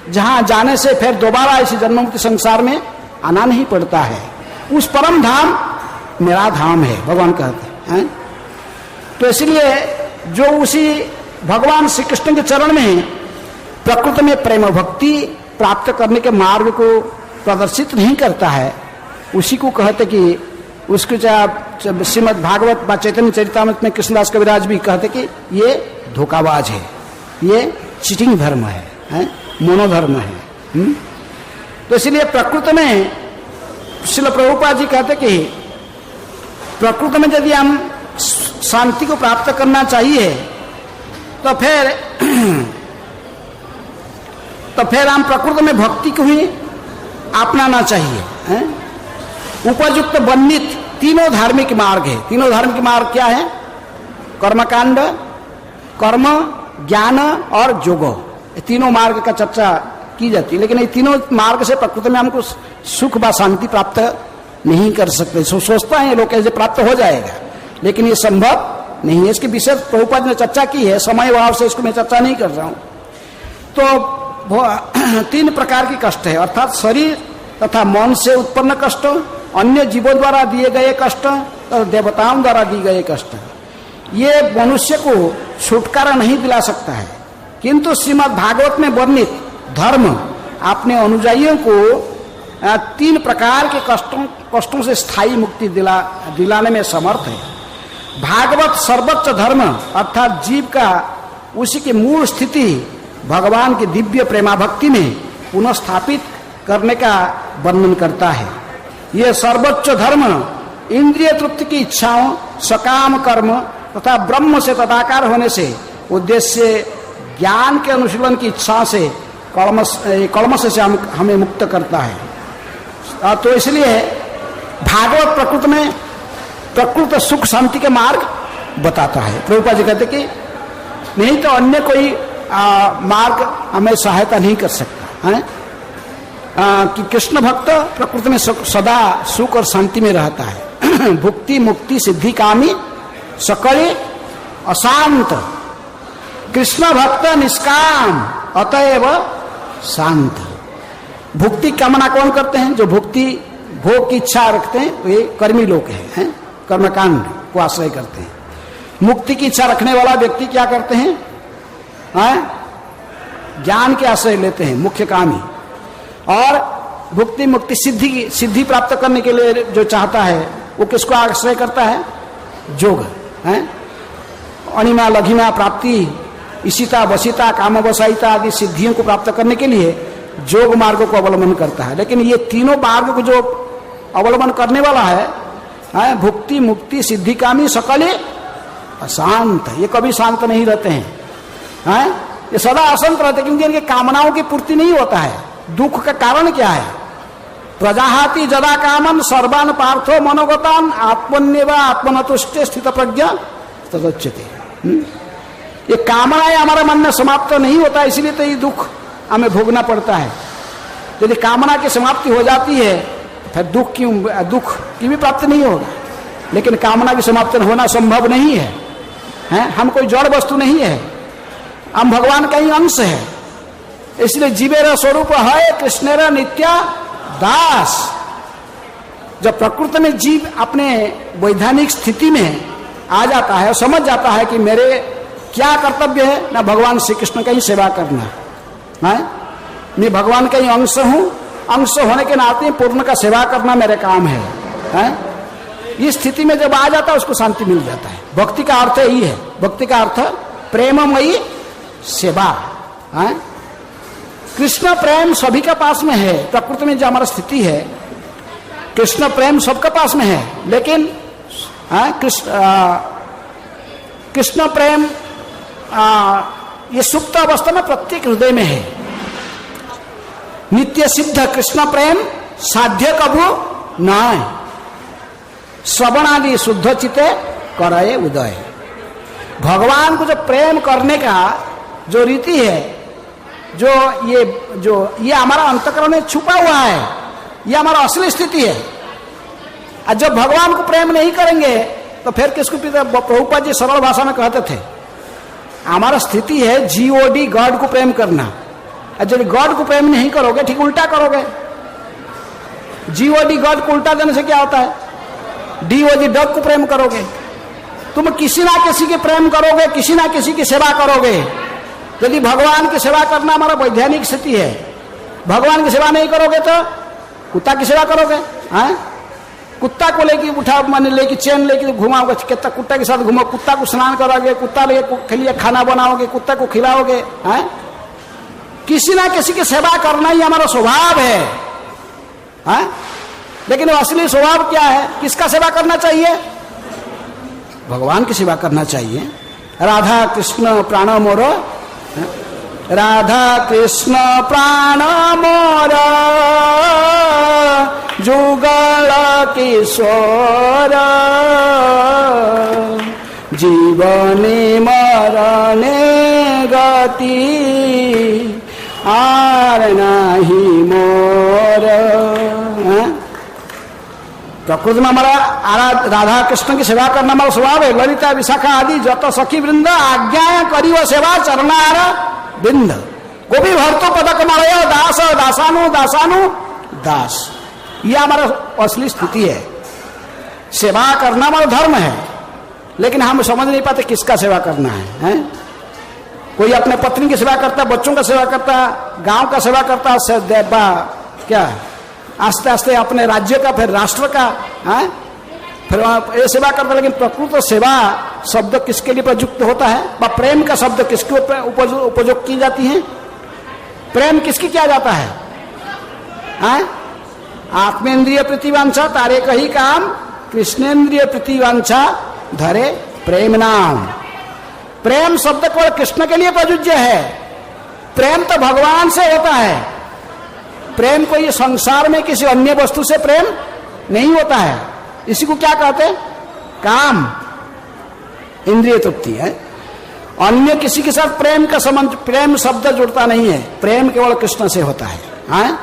जहां जाने से फिर दोबारा इसी जन्म मृत्यु संसार में आना नहीं पड़ता है, उस परम धाम मेरा धाम है, भगवान कहते हैं। तो इसलिए जो उसी भगवान श्री कृष्ण के चरण में प्रकृति में प्रेम भक्ति प्राप्त करने के मार्ग को प्रदर्शित नहीं करता है, उसी को कहते कि उसको श्रीमद् भागवत व चैतन्य चरितामृत में कृष्णदास कविराज भी कहते कि ये धोखाबाज है, ये चीटिंग धर्म है, मोनोधर्म है। तो इसलिए प्रकृति में श्रील प्रभुपाद जी कहते कि प्रकृति में यदि हम शांति को प्राप्त करना चाहिए तो फिर हम प्रकृति में भक्ति को ही अपनाना चाहिए। उपयुक्त वर्णित तीनों धार्मिक मार्ग है। तीनों धार्मिक मार्ग क्या है? कर्मकांड, कर्म, ज्ञान और योग, तीनों मार्ग का चर्चा की जाती है। लेकिन ये तीनों मार्ग से प्रकृति में हमको सुख व शांति प्राप्त नहीं कर सकते। सोचता है लोग ऐसे प्राप्त हो जाएगा, लेकिन ये संभव नहीं है। इसके विषय प्रभुपाद ने चर्चा की है, समय अभाव से इसको मैं चर्चा नहीं कर रहा हूं। तो 3 प्रकार के कष्ट है, अर्थात शरीर तथा मन से उत्पन्न कष्ट, अन्य जीवों द्वारा दिए गए कष्ट और देवताओं द्वारा दिए गए कष्ट। ये मनुष्य को छुटकारा नहीं दिला सकता है, किंतु श्रीमद् भागवत में वर्णित धर्म अपने अनुयायियों को 3 प्रकार के कष्टों से स्थायी मुक्ति दिलाने में समर्थ है। भागवत सर्वोच्च धर्म अर्थात जीव का उसी की मूल स्थिति भगवान की दिव्य प्रेमा भक्ति में पुनः स्थापित करने का वर्णन करता है। यह सर्वोच्च धर्म इंद्रिय तृप्ति की इच्छाओं, सकाम कर्म तथा ब्रह्म से तदाकार होने से उद्देश्य ज्ञान के अनुशीलन की इच्छा से कलमश से हमें मुक्त करता है। तो इसलिए भागवत प्रकृत में प्रकृत सुख शांति के मार्ग बताता है। प्रभुपाद जी कहते कि नहीं तो अन्य कोई मार्ग हमें सहायता नहीं कर सकता है। कि कृष्ण भक्त प्रकृति में सदा सुख और शांति में रहता है। भुक्ति मुक्ति सिद्धि कामी सकल अशांत, कृष्ण भक्त निष्काम अतएव शांत। भुक्ति कामना कौन करते हैं? जो भुक्ति भोग की इच्छा रखते हैं वे कर्मी लोग हैं, कर्मकांड को आश्रय करते हैं। मुक्ति की इच्छा रखने वाला व्यक्ति क्या करते हैं? ज्ञान के आश्रय लेते हैं, मुख्य कामी। और भुक्ति मुक्ति सिद्धि प्राप्त करने के लिए जो चाहता है वो किसको आश्रय करता है? योग है। अणिमा लघिमा प्राप्ति, इशिता वशिता कामवसायिता आदि सिद्धियों को प्राप्त करने के लिए योग मार्ग को अवलंबन करता है। लेकिन ये तीनों मार्ग को जो अवलंबन करने वाला है भुक्ति मुक्ति सिद्धि कामी सकल अशांत, ये कभी शांत नहीं रहते हैं। ये सदा अशांत रहते क्योंकि इनकी कामनाओं की पूर्ति नहीं होता है। दुख का कारण क्या है? प्रजाहाति जदा कामन सर्वान पार्थो मनोगतान आत्मन्यवा आत्मनतुष्टे स्थित प्रज्ञा तदच्यते। ये कामनाएं हमारे मन में समाप्त नहीं होता, इसलिए तो ये दुख हमें भोगना पड़ता है। यदि कामना की समाप्ति हो जाती है फिर दुख की भी प्राप्ति नहीं होगा। लेकिन कामना की समाप्ति होना संभव नहीं है, हम कोई जड़ वस्तु नहीं है, हम भगवान का ही अंश है। इसलिए जीवेर स्वरूप है कृष्णेरा नित्या दास। जब प्रकृति में जीव अपने वैधानिक स्थिति में आ जाता है, समझ जाता है कि मेरे क्या कर्तव्य है ना भगवान श्री कृष्ण का ही सेवा करना है, मैं भगवान का ही अंश हूं, अंश होने के नाते पूर्ण का सेवा करना मेरे काम है। इस स्थिति में जब आ जाता है उसको शांति मिल जाता है। भक्ति का अर्थ यही है। भक्ति का अर्थ प्रेममयी सेवा है। कृष्ण प्रेम सभी के पास में है। प्रकृति में जो हमारा स्थिति है कृष्ण प्रेम सबके पास में है, लेकिन कृष्ण प्रेम ये सुप्त अवस्था में प्रत्येक हृदय में है। नित्य सिद्ध कृष्ण प्रेम साध्य कभू न, श्रवणादि शुद्ध चित्ते करे उदय। भगवान को जो प्रेम करने का जो रीति है, जो ये हमारा अंतःकरण में छुपा हुआ है, ये हमारा असली स्थिति है। और जब भगवान को प्रेम नहीं करेंगे तो फिर किसको? प्रभुपाद जी सरल भाषा में कहते थे हमारा स्थिति है जीओडी गॉड को प्रेम करना। और जब गॉड को प्रेम नहीं करोगे ठीक उल्टा करोगे। जीओडी गॉड को उल्टा देने से क्या होता है? डीओजी डॉग को प्रेम करोगे। तुम किसी ना किसी के प्रेम करोगे, किसी ना किसी की सेवा करोगे। यदि भगवान की सेवा करना हमारा वैधानिक स्थिति है, भगवान की सेवा नहीं करोगे तो कुत्ता की सेवा करोगे। कुत्ता को लेके उठा माने लेके चैन लेके घुमाओगे, कितना कुत्ता के साथ घुमाओ, कुत्ता को स्नान कराओगे, कुत्ता के लिए खाना बनाओगे, कुत्ता को खिलाओगे। किसी ना किसी की सेवा करना ही हमारा स्वभाव है। लेकिन असली स्वभाव क्या है? किसका सेवा करना चाहिए? भगवान की सेवा करना चाहिए। राधा कृष्ण प्राण मोर, राधा कृष्ण प्राण मोर जुगल किशोर, जीवने मरणे गति आर नाही मोर। प्रकृति में हमारा राधा कृष्ण की सेवा करना हमारा स्वभाव है। ललिता विशाखा आदि जत सखी वृंद आज्ञा करी व सेवा चरणार बिंद, गोपी भरतो पदक मलय दास दासानु दासानु दास। ये हमारा असली स्थिति है। सेवा करना हमारा धर्म है, लेकिन हम समझ नहीं पाते किसका सेवा करना है। कोई अपने पत्नी की सेवा करता, बच्चों का सेवा करता, गांव का सेवा करता, क्या आस्ते आस्ते अपने राज्य का, फिर राष्ट्र का, फिर ये सेवा करता, लेकिन प्रकृत सेवा शब्द किसके लिए प्रयुक्त होता है? व प्रेम का शब्द किसके उपयोग की जाती है? प्रेम किसकी किया जाता है? आत्मेन्द्रिय प्रतिवांछा तारे कही काम, कृष्णेन्द्रिय प्रतिवांछा धरे प्रेम नाम। प्रेम शब्द केवल कृष्ण के लिए प्रयुज्य है। प्रेम तो भगवान से होता है। प्रेम को ये संसार में किसी अन्य वस्तु से प्रेम नहीं होता है। इसी को क्या कहते हैं? काम, इंद्रिय तृप्ति है। अन्य किसी के साथ प्रेम का संबंध, प्रेम शब्द जुड़ता नहीं है। प्रेम केवल कृष्ण से होता है।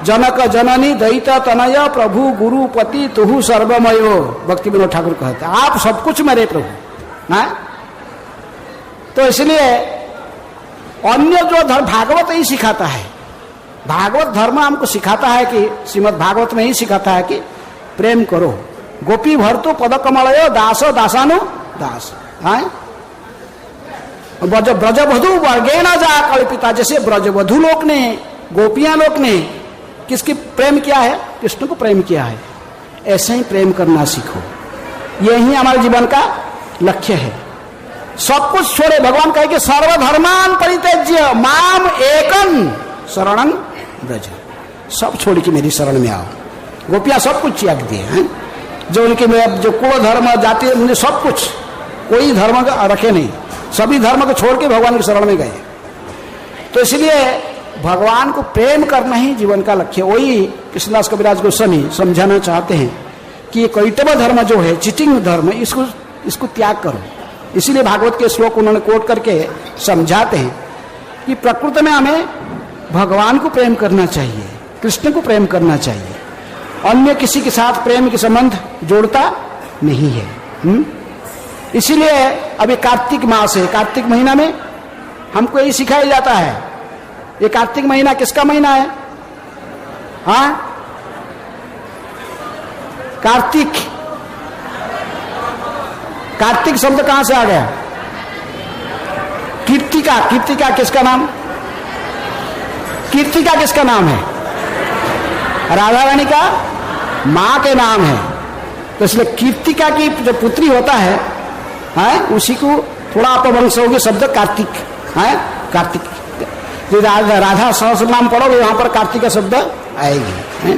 जनक जननी दैत तनय प्रभु गुरु पति तुहु सर्वमयो, भक्ति विनोद ठाकुर कहते हैं आप सब कुछ मेरे प्रभु। तो इसलिए अन्य जो धर्म, भागवत ही सिखाता है, भागवत धर्म हमको सिखाता है कि श्रीमद् भागवत में ही सिखाता है कि प्रेम करो। गोपी भर्तु पद कमलयो दासो दासानु दास। ब्रजवधु वर्गेण जा कल्पिता, जैसे ब्रजवधु लोक ने, गोपियां लोक ने किसकी प्रेम किया है? कृष्ण को प्रेम किया है। ऐसे ही प्रेम करना सीखो। यही हमारे जीवन का लक्ष्य है। सब कुछ छोड़े, भगवान कहे कि सर्वधर्मान परित्यज्य माम एकम शरणं ब्रज। सब छोड़ के मेरी शरण में आओ। गोपियां सब कुछ त्याग दिए हैं, जो उनके जो कुल धर्म जाति उन्हें सब कुछ, कोई धर्म रखे नहीं, सभी धर्म को छोड़ के भगवान की शरण में गए। तो इसलिए भगवान को प्रेम करना ही जीवन का लक्ष्य। वही कृष्णदास कविराज गोस्वामी समझाना चाहते हैं कि ये कैटव धर्म जो है, चीटिंग धर्म, इसको त्याग करो। इसीलिए भागवत के श्लोक उन्होंने कोट करके समझाते हैं कि प्रकृति में हमें भगवान को प्रेम करना चाहिए, कृष्ण को प्रेम करना चाहिए। अन्य किसी के साथ प्रेम के संबंध जोड़ता नहीं है। इसीलिए अभी कार्तिक मास है, कार्तिक महीना में हमको यही सिखाया जाता है। ये कार्तिक महीना किसका महीना है? कार्तिक, कार्तिक शब्द कहां से आ गया? कीर्तिका, कीर्तिका किसका नाम? कीर्तिका किसका नाम है? राधा रानी का मां के नाम है। तो इसलिए कीर्तिका की जो पुत्री होता है, उसी को थोड़ा अपवंश होगी शब्द कार्तिक है। कार्तिक राधा सहस्र नाम पढ़ोगे वहां पर कार्तिक का शब्द आएगी।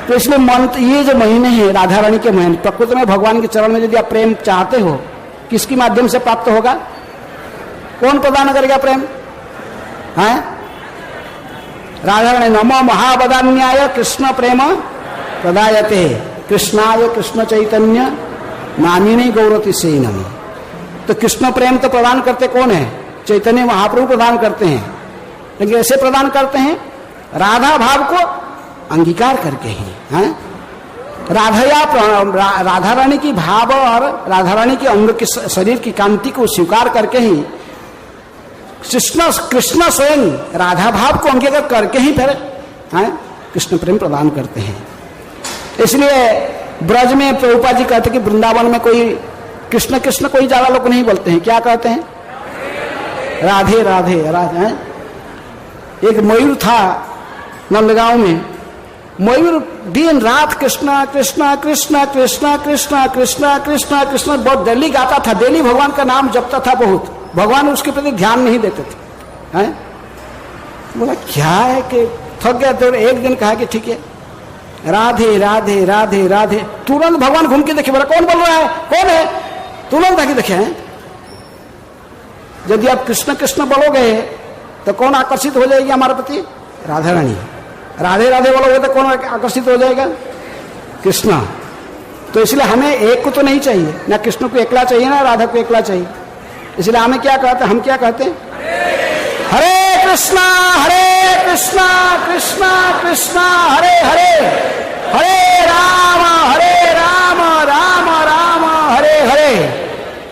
तो इसलिए मंत्र, ये जो महीने हैं राधा रानी के महीने, प्रकृति में भगवान के चरण में यदि आप प्रेम चाहते हो, किसके माध्यम से प्राप्त होगा? कौन प्रदान करेगा प्रेम? राधा रानी नमो महावदान्याय कृष्ण प्रेम प्रदायते कृष्णाय कृष्ण चैतन्य नामिनी गौरति से नमः। तो कृष्ण प्रेम तो प्रदान करते कौन है? चैतन्य महाप्रभु प्रदान करते हैं। लेकिन ऐसे प्रदान करते हैं राधा भाव को अंगीकार करके ही। राधा रानी की भाव और राधा रानी के अंग के शरीर की कांति को स्वीकार करके ही कृष्ण स्वयं राधा भाव को अंगीकार करके ही फिर कृष्ण प्रेम प्रदान करते हैं। इसलिए ब्रज में प्रभुपाद जी कहते कि वृंदावन में कोई कृष्ण कृष्ण कोई ज्यादा लोग नहीं बोलते हैं। क्या कहते हैं? राधे राधे राधे। एक मयूर था नंदगांव में, मयूर दिन रात कृष्णा कृष्णा कृष्णा कृष्णा कृष्णा कृष्णा कृष्णा कृष्णा बहुत डेली गाता था, डेली भगवान का नाम जपता था बहुत। भगवान उसके प्रति ध्यान नहीं देते थे। बोला क्या है कि थक गया। तो एक दिन कहा कि ठीक है राधे राधे राधे राधे। तुरंत भगवान घूम के देखे, बोला कौन बोल रहा है, कौन है? तुरंत आके देखे हैं। यदि आप कृष्ण कृष्ण बोलोगे तो कौन आकर्षित हो जाएगी हमारे प्रति? राधा रानी। राधे राधे बोलोगे तो कौन आकर्षित हो जाएगा? कृष्ण। तो इसलिए हमें एक को तो नहीं चाहिए, ना कृष्ण को एकला चाहिए ना राधा को एकला चाहिए। इसलिए हमें क्या कहते हैं? हम क्या कहते हैं? हरे कृष्णा कृष्णा कृष्णा हरे हरे, हरे राम राम राम हरे हरे।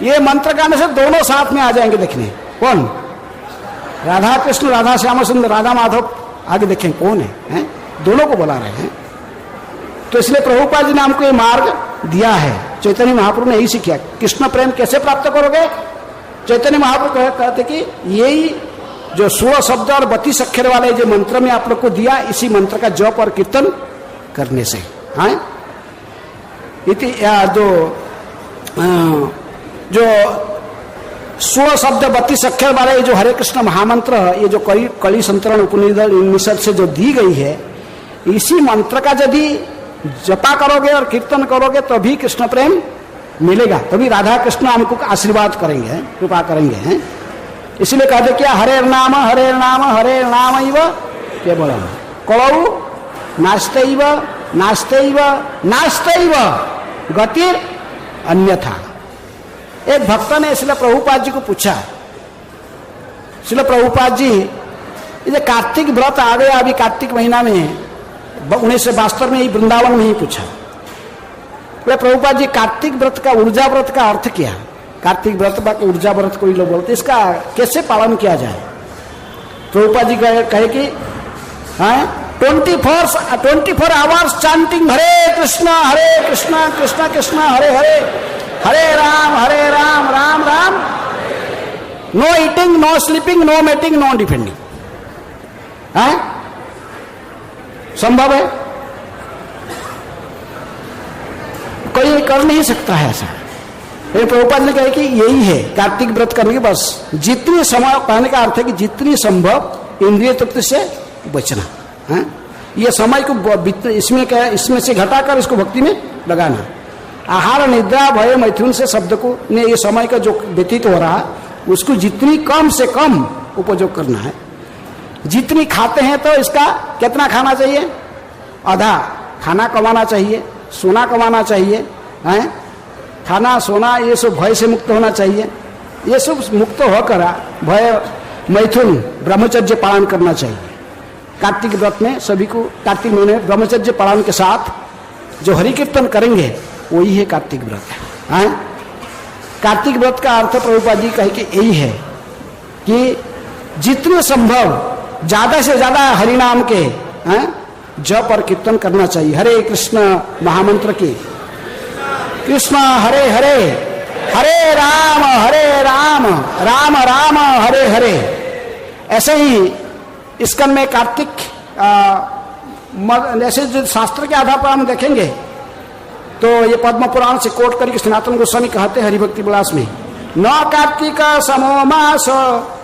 ये मंत्र गाने से दोनों साथ में आ जाएंगे देखने। कौन? राधा कृष्ण, राधा श्याम सुंदर, राधा माधव। आगे देखें कौन है? दोनों को बुला रहे हैं। तो इसलिए प्रभुपाद जी ने हमको ये मार्ग दिया है। चैतन्य महाप्रभु ने यही सीखा। कृष्ण प्रेम कैसे प्राप्त करोगे? चैतन्य महाप्रभु कहते कि यही जो 16 शब्द और 32 अक्षर वाले जो मंत्र में आप लोग को दिया, इसी मंत्र का जप और कीर्तन करने से। इति जो 16 शब्द 32 अक्षर वाले जो हरे कृष्ण महामंत्र, ये जो कली संतरण उपनिषद से जो दी गई है, इसी मंत्र का यदि जपा करोगे और कीर्तन करोगे तो भी कृष्ण प्रेम मिलेगा, तभी राधा कृष्ण हमको आशीर्वाद करेंगे, कृपा करेंगे। इसलिए कहते क्या, हरे नाम इव केवलम कलौ नास्तेइव नास्तेइव नास्तेइव गतिर अन्यथा। एक भक्त ने श्रील प्रभुपाद जी को पूछा, श्रील प्रभुपाद जी ये कार्तिक व्रत आ गया अभी कार्तिक महीना में, उन्हें से वास्तव में ही वृंदावन में ही पूछा, बोले प्रभुपाद जी कार्तिक व्रत का ऊर्जा व्रत का अर्थ क्या? कार्तिक व्रत का ऊर्जा व्रत कोई लोग बोलते, इसका कैसे पालन किया जाए? प्रभुपाद जी कहे कि 24 hours chanting Hare Krishna Krishna Krishna Hare Hare, Hare Ram Ram Ram, no eating no sleeping no mating no defending. संभव है? कोई कर नहीं सकता है ऐसा। प्रभुपाद ने कहा कि यही है कार्तिक व्रत करने के, बस जितनी समय, कहने का अर्थ है कि जितनी संभव इंद्रिय तृप्ति से बचना है। ये समय को इसमें से घटाकर इसको भक्ति में लगाना। आहार निद्रा भय मैथुन से शब्द को ने ये समय का जो व्यतीत हो रहा उसको जितनी कम से कम उपयोग करना है। जितनी खाते हैं तो इसका कितना खाना चाहिए? आधा खाना कमाना चाहिए, सोना कमाना चाहिए, हैं? खाना सोना ये सब भय से मुक्त होना चाहिए। ये सब मुक्त होकर भय मैथुन ब्रह्मचर्य पालन करना चाहिए। कार्तिक व्रत में सभी को, कार्तिक महीने ब्रह्मचर्य पालन के साथ जो हरि कीर्तन करेंगे वही है कार्तिक व्रत है। कार्तिक व्रत का अर्थ प्रभुपाद जी कहे कि यही है कि जितने संभव ज्यादा से ज्यादा हरिनाम के जप और कीर्तन करना चाहिए। हरे कृष्ण महामंत्र की, कृष्ण हरे हरे, हरे राम राम राम हरे हरे। ऐसे ही इसकन में कार्तिक ऐसे जो शास्त्र के आधार पर हम देखेंगे तो ये पद्म पुराण से कोट करके सनातन गोस्वामी कहते हैं हरिभक्ति विलास में, न कार्तिक समो मास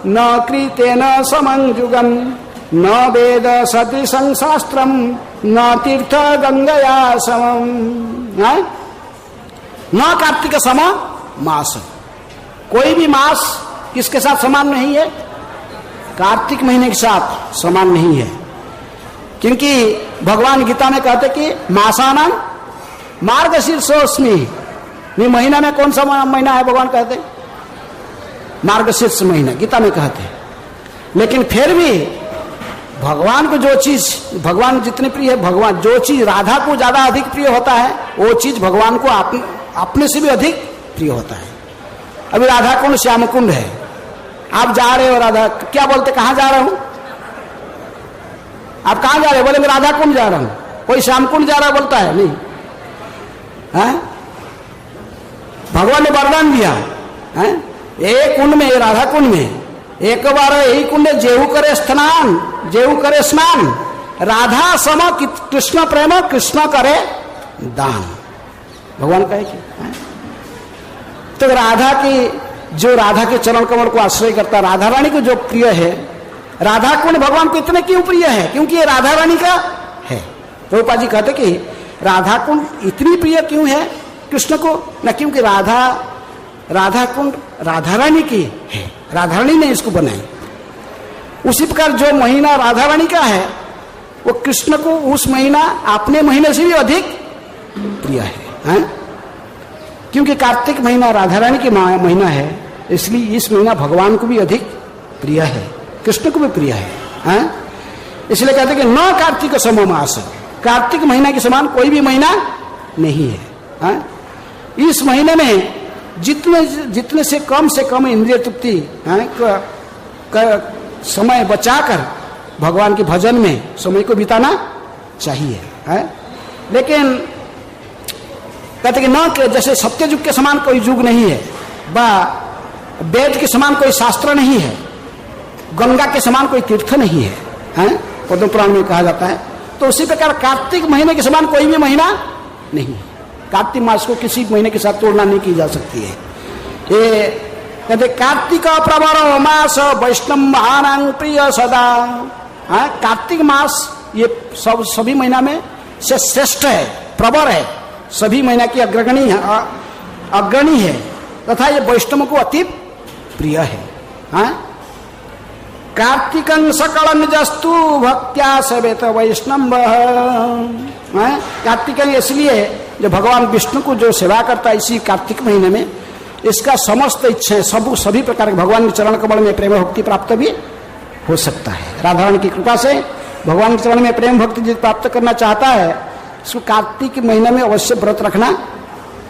न कृतेन समंजुगम न वेद सदृशं शास्त्रम न तीर्थ गंगया समम। न कार्तिक सम मास, कोई भी मास किसके साथ समान नहीं है? कार्तिक महीने के साथ समान नहीं है। क्योंकि भगवान गीता में कहते कि मासानां मार्गशीर्षोस्मि, महीना में कौन सा महीना है? भगवान कहते मार्गशीर्ष महीना, गीता में कहते हैं। लेकिन फिर भी भगवान को जो चीज, भगवान जितनी प्रिय है, भगवान जो चीज राधा को ज्यादा अधिक प्रिय होता है वो चीज भगवान को अपने से भी अधिक प्रिय होता है। अभी राधा कुंड श्याम कुंड है, आप जा रहे हो, राधा क्या बोलते, कहां जा रहा हूं? आप कहां जा रहे हो? बोले मैं राधा कुंड जा रहा हूं। कोई श्याम कुंड जा रहा बोलता है? नहीं है? भगवान ने वरदान दिया है एक कुंड में, राधा कुंड में एक बार यही कुंड जेहू करे स्नान, जेहू करे स्नान, राधा सम कृष्ण प्रेम कृष्ण करे दान। भगवान कहे कि तो राधा की, जो राधा के चरण कमल को आश्रय करता, राधा रानी को जो प्रिय है, राधा कुंड भगवान को इतने क्यों प्रिय है? क्योंकि ये राधा रानी का है। प्रभुपाद जी कहते कि राधा कुंड इतनी प्रिय क्यों है कृष्ण को? न क्योंकि राधा कुंड राधा रानी की है, राधा रानी ने इसको बनाई। उसी प्रकार जो महीना राधा रानी का है वो कृष्ण को उस महीना अपने महीने से भी अधिक प्रिय है। क्योंकि कार्तिक महीना राधा रानी की महीना है, इसलिए इस महीना भगवान को भी अधिक प्रिय है, कृष्ण को भी प्रिय है। इसलिए कहते हैं कि न कार्तिक सम मास, कार्तिक महीना के समान कोई भी महीना नहीं है। इस महीने में जितने से कम इंद्रिय तृप्ति समय बचाकर भगवान के भजन में समय को बिताना चाहिए। लेकिन कहते कि न जैसे सत्य युग के समान कोई युग नहीं है, वेद के समान कोई शास्त्र नहीं है, गंगा के समान कोई तीर्थ नहीं है, पद्म पुराण में कहा जाता है। तो उसी प्रकार कार्तिक महीने के समान कोई भी महीना नहीं है। कार्तिक मास को किसी महीने के साथ तुलना नहीं की जा सकती है। ये कहते कार्तिक प्रवर मास वैष्णव महानांग प्रिय सदा। कार्तिक मास ये सभी महीना में से श्रेष्ठ है, प्रवर है, सभी महीना की अग्रणी है तथा ये वैष्णव को अति प्रिय है। कार्तिकं सकलं जस्तु भक्त्या सवेत वैष्णव। कार्तिकं इसलिए जो भगवान विष्णु को जो सेवा करता है इसी कार्तिक महीने में, इसका समस्त इच्छाएं सभी प्रकार के भगवान के चरण कमल में प्रेम भक्ति प्राप्त भी हो सकता है। राधारानी की कृपा से भगवान के चरण में प्रेम भक्ति जो प्राप्त करना चाहता है इसको कार्तिक महीने में अवश्य व्रत रखना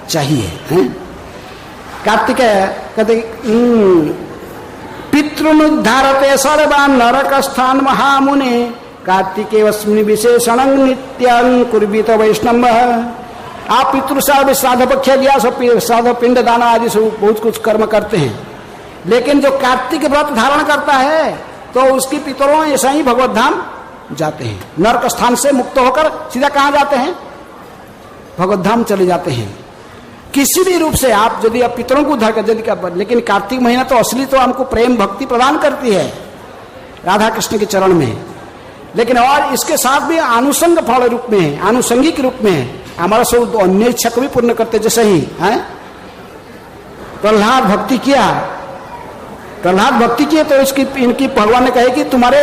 चाहिए। कार्तिक कहते पितृनुद्धारते सर्वान् नरक स्थान महामुने कार्तिके वस्मिन् विशेषण नित्यं कुर्वीत वैष्णव। आप पितृ श्राद्ध पक्ष दिया सब श्राद्ध पिंड दाना आदि सब बहुत कुछ कर्म करते हैं, लेकिन जो कार्तिक व्रत धारण करता है तो उसकी पितरों ऐसा ही भगवत धाम जाते हैं। नरक स्थान से मुक्त होकर सीधा कहाँ जाते हैं? भगवत धाम चले जाते हैं। किसी भी रूप से आप यदि आप पितरों को उद्धार कर, लेकिन कार्तिक महीना तो असली तो हमको प्रेम भक्ति प्रदान करती है राधा कृष्ण के चरण में, लेकिन और इसके साथ भी आनुषंग फल रूप में, आनुषंगिक रूप में हमारा सब अन्य इच्छा को भी पूर्ण करते। जैसे ही प्रहलाद भक्ति किए तो इनकी भगवान ने कहे कि तुम्हारे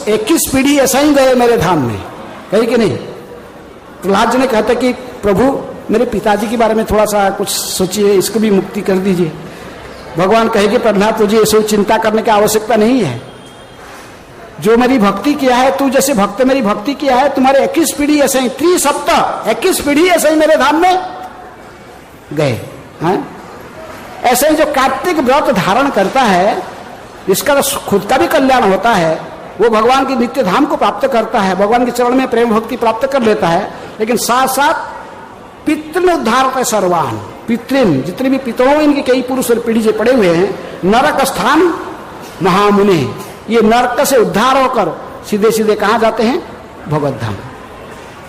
21 पीढ़ी ऐसा ही गए मेरे धाम में, कही कि नहीं? प्रहलाद जी ने कहते कि प्रभु मेरे पिताजी के बारे में थोड़ा सा कुछ सोचिए, इसको भी मुक्ति कर दीजिए। भगवान कहे कि प्रहलाद तुझे ऐसे चिंता करने की आवश्यकता नहीं है, जो मेरी भक्ति किया है, तू जैसे भक्त मेरी भक्ति किया है, तुम्हारे 21 पीढ़ी ऐसे ही 21 पीढ़ी ऐसे ही मेरे धाम में गए। ऐसे ही जो कार्तिक व्रत धारण करता है इसका खुद का भी कल्याण होता है, वो भगवान की नित्य धाम को प्राप्त करता है, भगवान के चरण में प्रेम भक्ति प्राप्त कर लेता है, लेकिन साथ साथ पितृ उद्धार सर्वान, पितृन जितने भी पितरों इनके कई पुरुष और पीढ़ी से पड़े हुए हैं, नरक स्थान महामुने, ये नरक से उद्धार होकर सीधे सीधे कहाँ जाते हैं? भगवत धाम।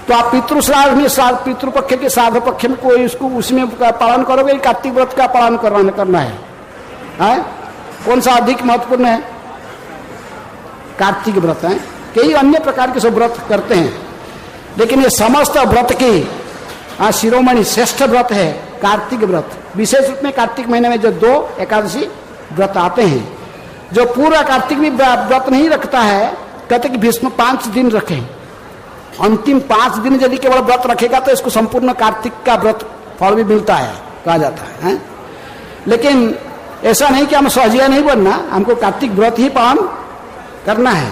तो आप पितृश्राद्ध में पितृपक्ष के श्राद्ध पक्ष में कोई उसको उसमें पालन करोगे, कार्तिक व्रत का पालन करना है? कौन सा अधिक महत्वपूर्ण है? कार्तिक व्रत है। कई अन्य प्रकार के सब व्रत करते हैं, लेकिन ये समस्त व्रत की शिरोमणि श्रेष्ठ व्रत है कार्तिक व्रत। विशेष रूप में कार्तिक महीने में जो 2 एकादशी व्रत आते हैं, जो पूरा कार्तिक भी व्रत नहीं रखता है, कहते कि भीष्म 5 दिन रखें, अंतिम 5 दिन यदि केवल व्रत रखेगा तो इसको संपूर्ण कार्तिक का व्रत फल भी मिलता है, कहा जाता है। लेकिन ऐसा नहीं कि हम सहजिया नहीं बनना, हमको कार्तिक व्रत ही पालन करना है।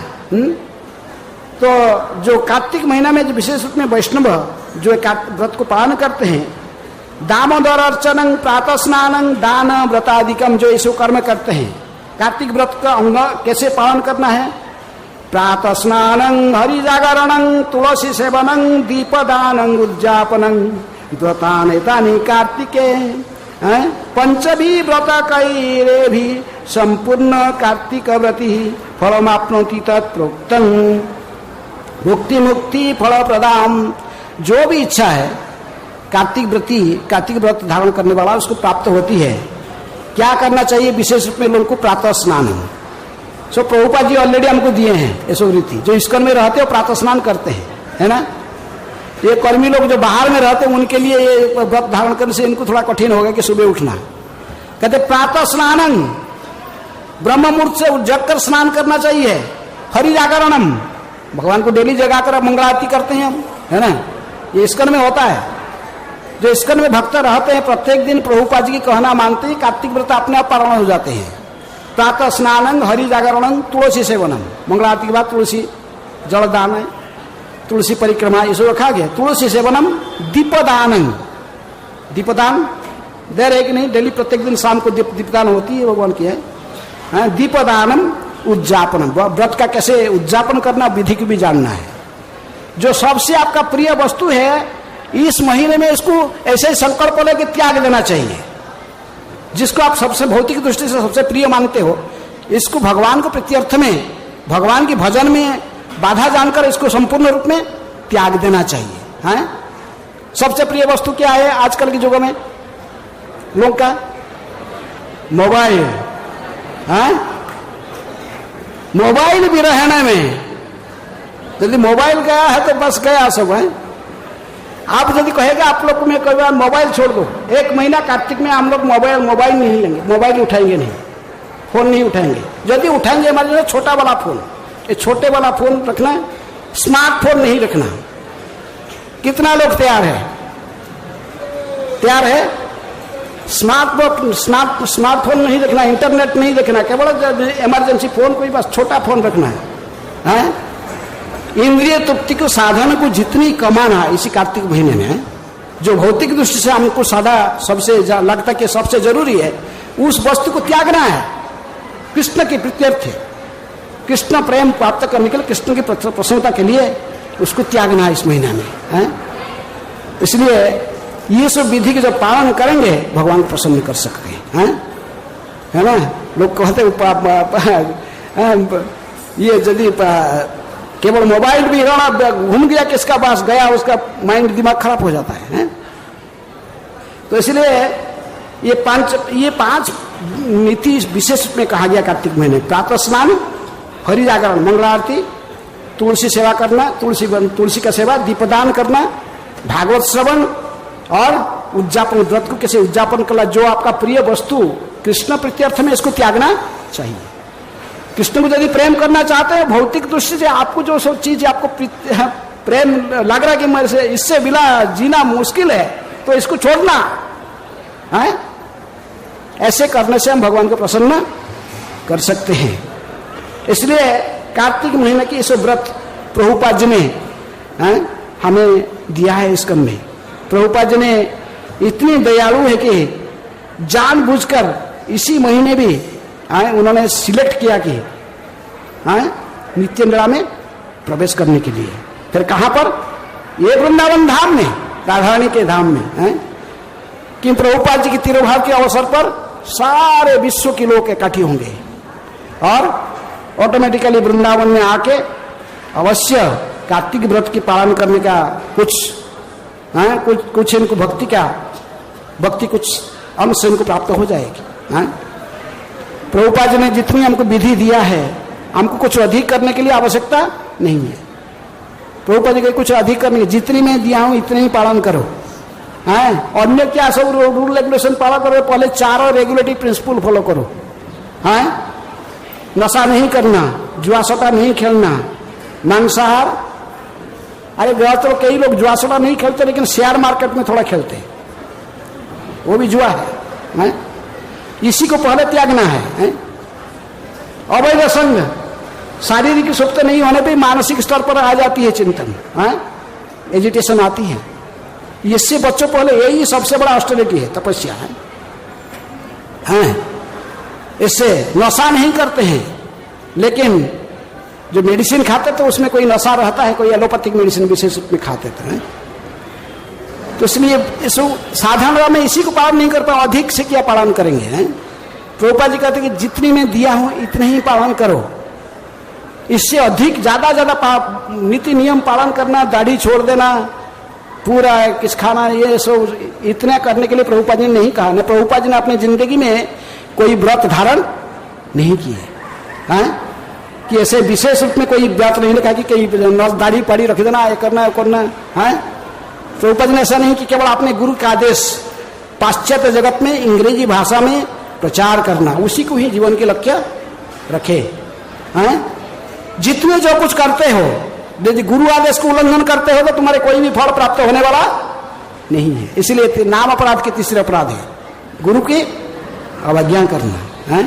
तो जो कार्तिक महीना में जो विशेष रूप में वैष्णव जो व्रत को पालन करते हैं, दामोदर अर्चनं प्रातः स्नानं दान व्रतादिकम, जो ऐसे कर्म करते हैं, कार्तिक व्रत का अंग कैसे पालन करना है? प्रातः स्नानं हरि जागरणं तुलसी सेवनं दीपदानं उद्यापनं व्रतानि तानि कार्तिके पंचभी व्रत कैरे भी संपूर्ण कार्तिक व्रति फलमाप्नोति तत्प्रोक्तं मुक्ति मुक्ति फल प्रदाम। जो भी इच्छा है कार्तिक व्रत धारण करने वाला उसको प्राप्त होती है। क्या करना चाहिए? विशेष रूप में लोगों को प्रातः स्नान। सो प्रभुपाद जी ऑलरेडी हमको दिए हैं ऐसो रीति, जो इस्कन में रहते हो प्रातः स्नान करते हैं, है ना? ये कर्मी लोग जो बाहर में रहते हैं उनके लिए ये व्रत धारण करने से इनको थोड़ा कठिन होगा कि सुबह उठना। कहते प्रातः स्नानं, ब्रह्म मुहूर्त से जग कर स्नान करना चाहिए। हरि जागरणम, भगवान को डेली जगाकर मंगल आरती करते हैं हम, है ना? ये इस्कन में होता है। जो इस्कन में भक्त रहते हैं प्रत्येक दिन प्रभुपाद जी की कहना मानते हैं, कार्तिक व्रत अपने आप पारण हो जाते हैं। प्रातः स्नानं हरि जागरणं तुलसी सेवनम, मंगल आरती के बाद तुलसी जल दान है, तुलसी परिक्रमा ये सब रखा गया। तुलसी सेवनम दीपदान, दीपदान दे रहे कि नहीं? डेली प्रत्येक दिन शाम को दीपदान होती है, भगवान की है। दीपदानम उद्यापनम, व्रत का कैसे उद्यापन करना विधि को भी जानना है। जो सबसे आपका प्रिय वस्तु है इस महीने में इसको ऐसे संकल्प लेके त्याग देना चाहिए। जिसको आप सबसे भौतिक दृष्टि से सबसे प्रिय मानते हो, इसको भगवान को प्रत्यर्थ में, भगवान की भजन में बाधा जानकर इसको संपूर्ण रूप में त्याग देना चाहिए। हैं सबसे प्रिय वस्तु क्या है आजकल के युग में लोग का? मोबाइल। हाँ, मोबाइल भी रहने में, यदि मोबाइल गया है तो बस गया सब है। आप यदि कहेगा आप लोग को मैं कई बार मोबाइल छोड़ दो, 1 महीना कार्तिक में हम लोग मोबाइल नहीं लेंगे, मोबाइल उठाएंगे नहीं, फोन नहीं उठाएंगे। यदि उठाएंगे हमारे लिए छोटा वाला फोन, ये छोटे वाला फोन रखना, स्मार्टफोन नहीं रखना। कितना लोग तैयार है स्मार्टफोन नहीं रखना, इंटरनेट नहीं रखना, केवल इमरजेंसी फोन कोई बस छोटा फोन रखना है। इंद्रिय तृप्ति को साधन को जितनी कमाना इसी कार्तिक महीने में, जो भौतिक दृष्टि से हमको सादा सबसे लगता कि सबसे जरूरी है, उस वस्तु को त्यागना है। कृष्ण के प्रीत्यर्थ, कृष्ण प्रेम प्राप्त करने के लिए, कृष्ण की प्रसन्नता के लिए उसको त्यागना है इस महीना में है। इसलिए ये सब विधि के जब पालन करेंगे भगवान को प्रसन्न कर सकते हैं, है ना। लोग कहते ये यदि केवल मोबाइल भी घूम गया किसका पास गया, उसका माइंड दिमाग खराब हो जाता है। तो इसलिए ये 5 नीति विशेष में कहा गया कार्तिक महीने। प्रातः स्नान, हरि जागरण, मंगल आरती, तुलसी सेवा करना, तुलसी का सेवा, दीपदान करना, भागवत श्रवण और उद्यापन, व्रत को कैसे उद्यापन करना। जो आपका प्रिय वस्तु कृष्ण प्रीत्यर्थ में इसको त्यागना चाहिए। कृष्ण को यदि प्रेम करना चाहते हैं, भौतिक दृष्टि से आपको जो सब चीज आपको प्रेम लग रहा है कि मेरे से इससे बिना जीना मुश्किल है, तो इसको छोड़ना है। ऐसे करने से हम भगवान को प्रसन्न कर सकते हैं। इसलिए कार्तिक महीने की इस व्रत प्रभुपाद जी ने हमें दिया है। इस कर्म में प्रभुपाद जी ने इतनी दयालु है कि जानबूझकर इसी महीने भी उन्होंने सिलेक्ट किया कि नित्य लीला में प्रवेश करने के लिए। फिर कहां पर? ये वृंदावन धाम में, राधारानी के धाम में कि प्रभुपाद जी की तिरुभाव के अवसर पर सारे विश्व के लोग इकट्ठे होंगे और ऑटोमेटिकली वृंदावन में आके अवश्य कार्तिक व्रत की पालन करने का कुछ इनको भक्ति कुछ अंश इनको प्राप्त हो जाएगी। प्रभुपाद जी ने जितनी हमको विधि दिया है, हमको कुछ अधिक करने के लिए आवश्यकता नहीं है। प्रभुपाद जी के कुछ अधिक करने, जितनी मैं दिया हूं इतने ही पालन करो। अन्य क्या सब रूल रेगुलेशन पालन करो, पहले 4 रेगुलेटरी प्रिंसिपल फॉलो करो। नशा नहीं करना, जुआसटा नहीं खेलना, मांसाहार। अरे तो कई लोग जुआसटा नहीं खेलते लेकिन शेयर मार्केट में थोड़ा खेलते, वो भी जुआ है। इसी को पहले त्यागना है। अवैध संग, शारीरिक सुख तो नहीं होने पे मानसिक स्तर पर आ जाती है चिंतन, एजिटेशन आती है। इससे बच्चों पहले यही सबसे बड़ा ऑस्टेरिटी है, तपस्या है। इससे नशा नहीं करते हैं, लेकिन जो मेडिसिन खाते तो उसमें कोई नशा रहता है, कोई एलोपैथिक मेडिसिन विशेष रूप में खाते थे। तो इसलिए इस साधारण में इसी को पालन नहीं कर पाओ, अधिक से क्या पालन करेंगे। प्रभुपाद जी कहते हैं कि जितनी मैं दिया हूं इतने ही पालन करो। इससे अधिक ज्यादा नीति नियम पालन करना, दाढ़ी छोड़ देना, पूरा किस खाना, ये सब इतना करने के लिए प्रभुपाद जी ने नहीं कहा। न प्रभुपाद जी ने अपनी जिंदगी में कोई व्रत धारण नहीं किए कि ऐसे विशेष रूप में कोई व्रत नहीं लिखा कि कई दाढ़ी पाड़ी रख देना, ये करना है करना है। प्रभुपाद ने ऐसा नहीं कि केवल अपने गुरु का आदेश पाश्चात्य जगत में अंग्रेजी भाषा में प्रचार करना, उसी को ही जीवन के लक्ष्य रखे। जितने जो कुछ करते हो, यदि गुरु आदेश को उल्लंघन करते हो तो तुम्हारे कोई भी फल प्राप्त होने वाला नहीं है। इसलिए नाम अपराध के तीसरे अपराध है गुरु की अवज्ञा करना।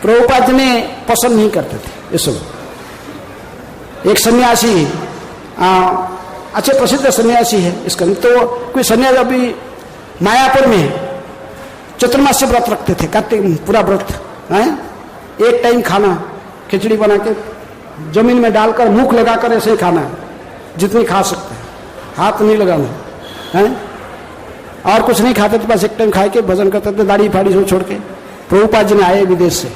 प्रभुपाद जी ने पसंद नहीं करते थे ये सब। एक सन्यासी अच्छे प्रसिद्ध सन्यासी है इसका, तो कोई सन्यासी अभी मायापुर में चतुर्मास्य व्रत रखते थे, कार्तिक पूरा व्रत। एक टाइम खाना, खिचड़ी बना के जमीन में डालकर मुख लगाकर ऐसे ही खाना, जितनी खा सकते हैं, हाथ नहीं लगाना है। और कुछ नहीं खाते थे, बस एक टाइम खाए के भजन करते थे, दाढ़ी फाड़ी सब छोड़ के। प्रभुपाद जी ने आए विदेश से,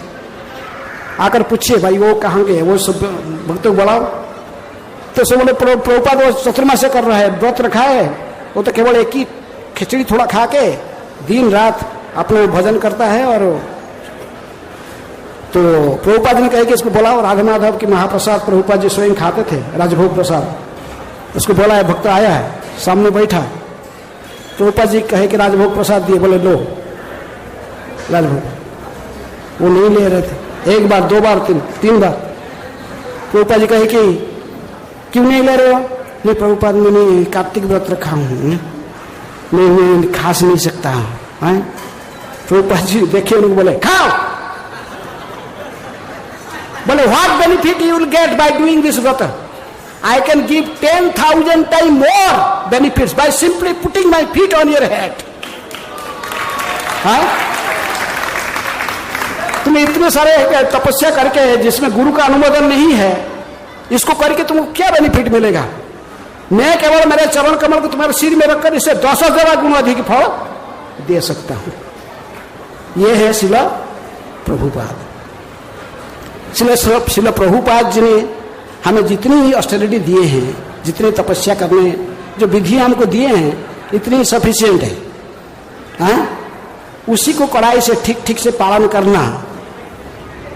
आकर पूछिए भाई वो कहाँ गए, वो सब भक्तों को बुलाओ। तो सब बोले प्रभुपाद वो चतुर्मास्य कर रहा है, व्रत रखा है, वो तो केवल एक ही खिचड़ी थोड़ा खा के दिन रात अपना भजन करता है। और तो प्रभुपाद ने कहे कि इसको बोला, और राधा माधव की महाप्रसाद प्रभुपाद जी स्वयं खाते थे, राजभोग प्रसाद। उसको बोला है भक्त आया है, सामने बैठा। प्रभुपाद जी कहे कि राजभोग प्रसाद दिए, बोले लो राजभोग। वो नहीं ले रहे थे, एक बार, दो बार, तीन बार। प्रभुपाद जी कहे कि क्यों नहीं ले रहे हो? नहीं प्रभुपाद, मैंने कार्तिक व्रत रखा हूँ, मैं खा नहीं सकता हूँ। प्रभुपाद जी देखिए उनको बोले खाओ। बोले what benefit you will get by doing this व्रत? I can give 10,000 times more benefits by simply putting my feet on your head. तुम इतने सारे तपस्या करके जिसमें गुरु का अनुमोदन नहीं है, इसको करके तुमको क्या बेनिफिट मिलेगा? मैं केवल मेरे चरण कमल को तुम्हारे सिर में रखकर इससे 10,000 गुण अधिक फल दे सकता हूं। यह है शिला प्रभुपाद। शिला प्रभुपाद जी ने हमें जितनी ही ऑस्टेरिटी दिए हैं, जितनी तपस्या करने जो विधियां हमको दिए हैं, इतनी सफिशिएंट है। उसी को कड़ाई से ठीक से पालन करना,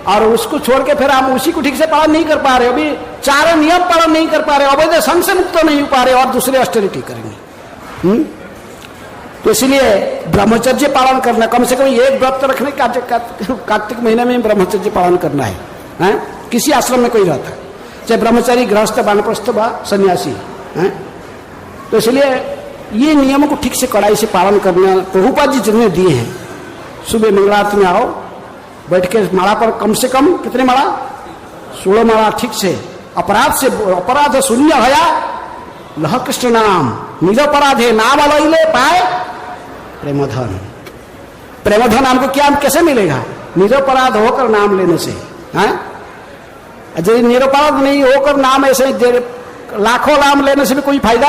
और उसको छोड़ के फिर हम उसी को ठीक से पालन नहीं कर पा रहे, अभी चारों नियम पालन नहीं कर पा रहे, अवैध संग से मुक्त नहीं हो पा रहे, और दूसरे ऑस्टेरिटी करेंगे। तो इसलिए ब्रह्मचर्य पालन करना, कम से कम एक व्रत रखने का कार्तिक महीने में ब्रह्मचर्य पालन करना है। किसी आश्रम में कोई रहता है, चाहे ब्रह्मचारी, गृहस्थ, वानप्रस्थ व सन्यासी है। तो इसलिए ये नियमों को ठीक से कड़ाई से पालन करना प्रभुपाद जी जिन्हें दिए हैं। सुबह मंगलारती में आओ, बैठ के माला पर कम से कम कितने माला? 16 माला ठीक से। अपराध शून्य भया लह कृष्ण नाम, निरपराधे नाम अलैले पाए प्रेमधन। प्रेमधन हमको क्या, कैसे मिलेगा? निरपराध होकर नाम लेने से। यदि निरपराध नहीं होकर नाम ऐसे लाखों नाम लेने से भी कोई फायदा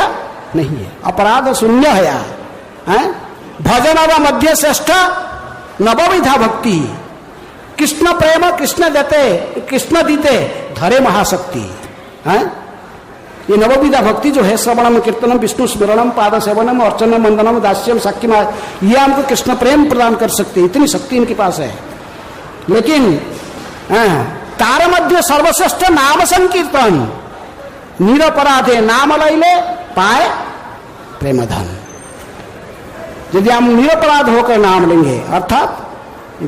नहीं है। अपराध शून्य है। भजन और मध्य श्रेष्ठ नवविधा भक्ति, कृष्ण प्रेम कृष्ण देते, कृष्ण दीते धरे महाशक्ति। ये नवविधा भक्ति जो है, श्रवणम कीर्तनम विष्णु स्मरणम पाद सेवनम अर्चनम वंदनम दास्यम साक्ष्यम, ये हमको कृष्ण प्रेम प्रदान कर सकते, इतनी शक्ति इनके पास है। लेकिन तार मध्य सर्वश्रेष्ठ नाम संकीर्तन, निरपराधे नाम लैले पाए प्रेमधन। यदि हम निरपराध होकर नाम लेंगे, अर्थात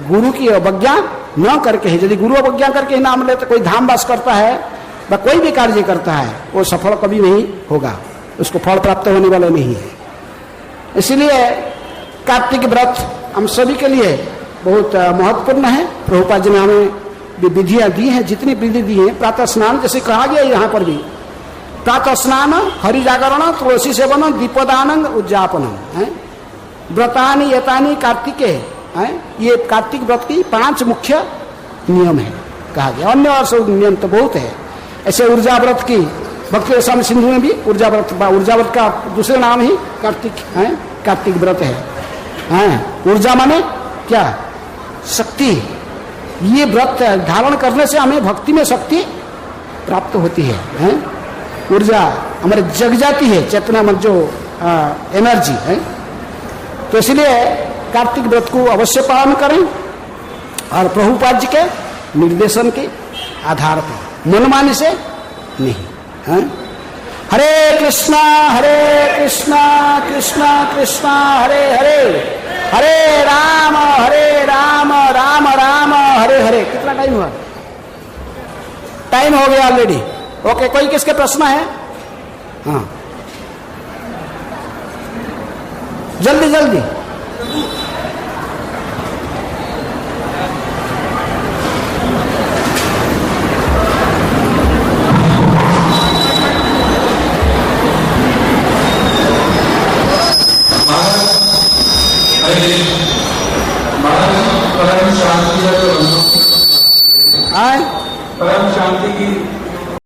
गुरु की अवज्ञा न करके, यदि गुरु अवज्ञा करके ही नाम लेते, कोई धाम वास करता है व कोई भी कार्य करता है, वो सफल कभी नहीं होगा, उसको फल प्राप्त होने वाला नहीं है। इसलिए कार्तिक व्रत हम सभी के लिए बहुत महत्वपूर्ण है। प्रभुपाद जी ने हमें विधियां दी हैं, जितनी विधि दी है। प्रातः स्नान जैसे कहा गया यहाँ पर भी, प्रातः स्नान, हरि जागरण, तुलसी सेवन, दीपदान, उद्यापन, व्रतानि यतानि कार्तिके, ये कार्तिक व्रत की 5 मुख्य नियम है कहा गया। अन्य और सब नियम तो बहुत है। ऐसे ऊर्जा व्रत की भक्ति रसायन सिंधु में भी ऊर्जा व्रत का दूसरे नाम ही कार्तिक व्रत है। ऊर्जा माने क्या? शक्ति। ये व्रत धारण करने से हमें भक्ति में शक्ति प्राप्त होती है। ऊर्जा हमारे जग जाती है, चेतना में जो एनर्जी है। तो इसलिए कार्तिक व्रत को अवश्य पालन करें, और प्रभुपाद जी के निर्देशन के आधार पर, मनमानी से नहीं। हरे कृष्णा कृष्णा कृष्णा हरे हरे, हरे राम राम राम हरे हरे। कितना टाइम हुआ? टाइम हो गया ऑलरेडी। ओके, कोई किसके प्रश्न है? हाँ, जल्दी जल्दी।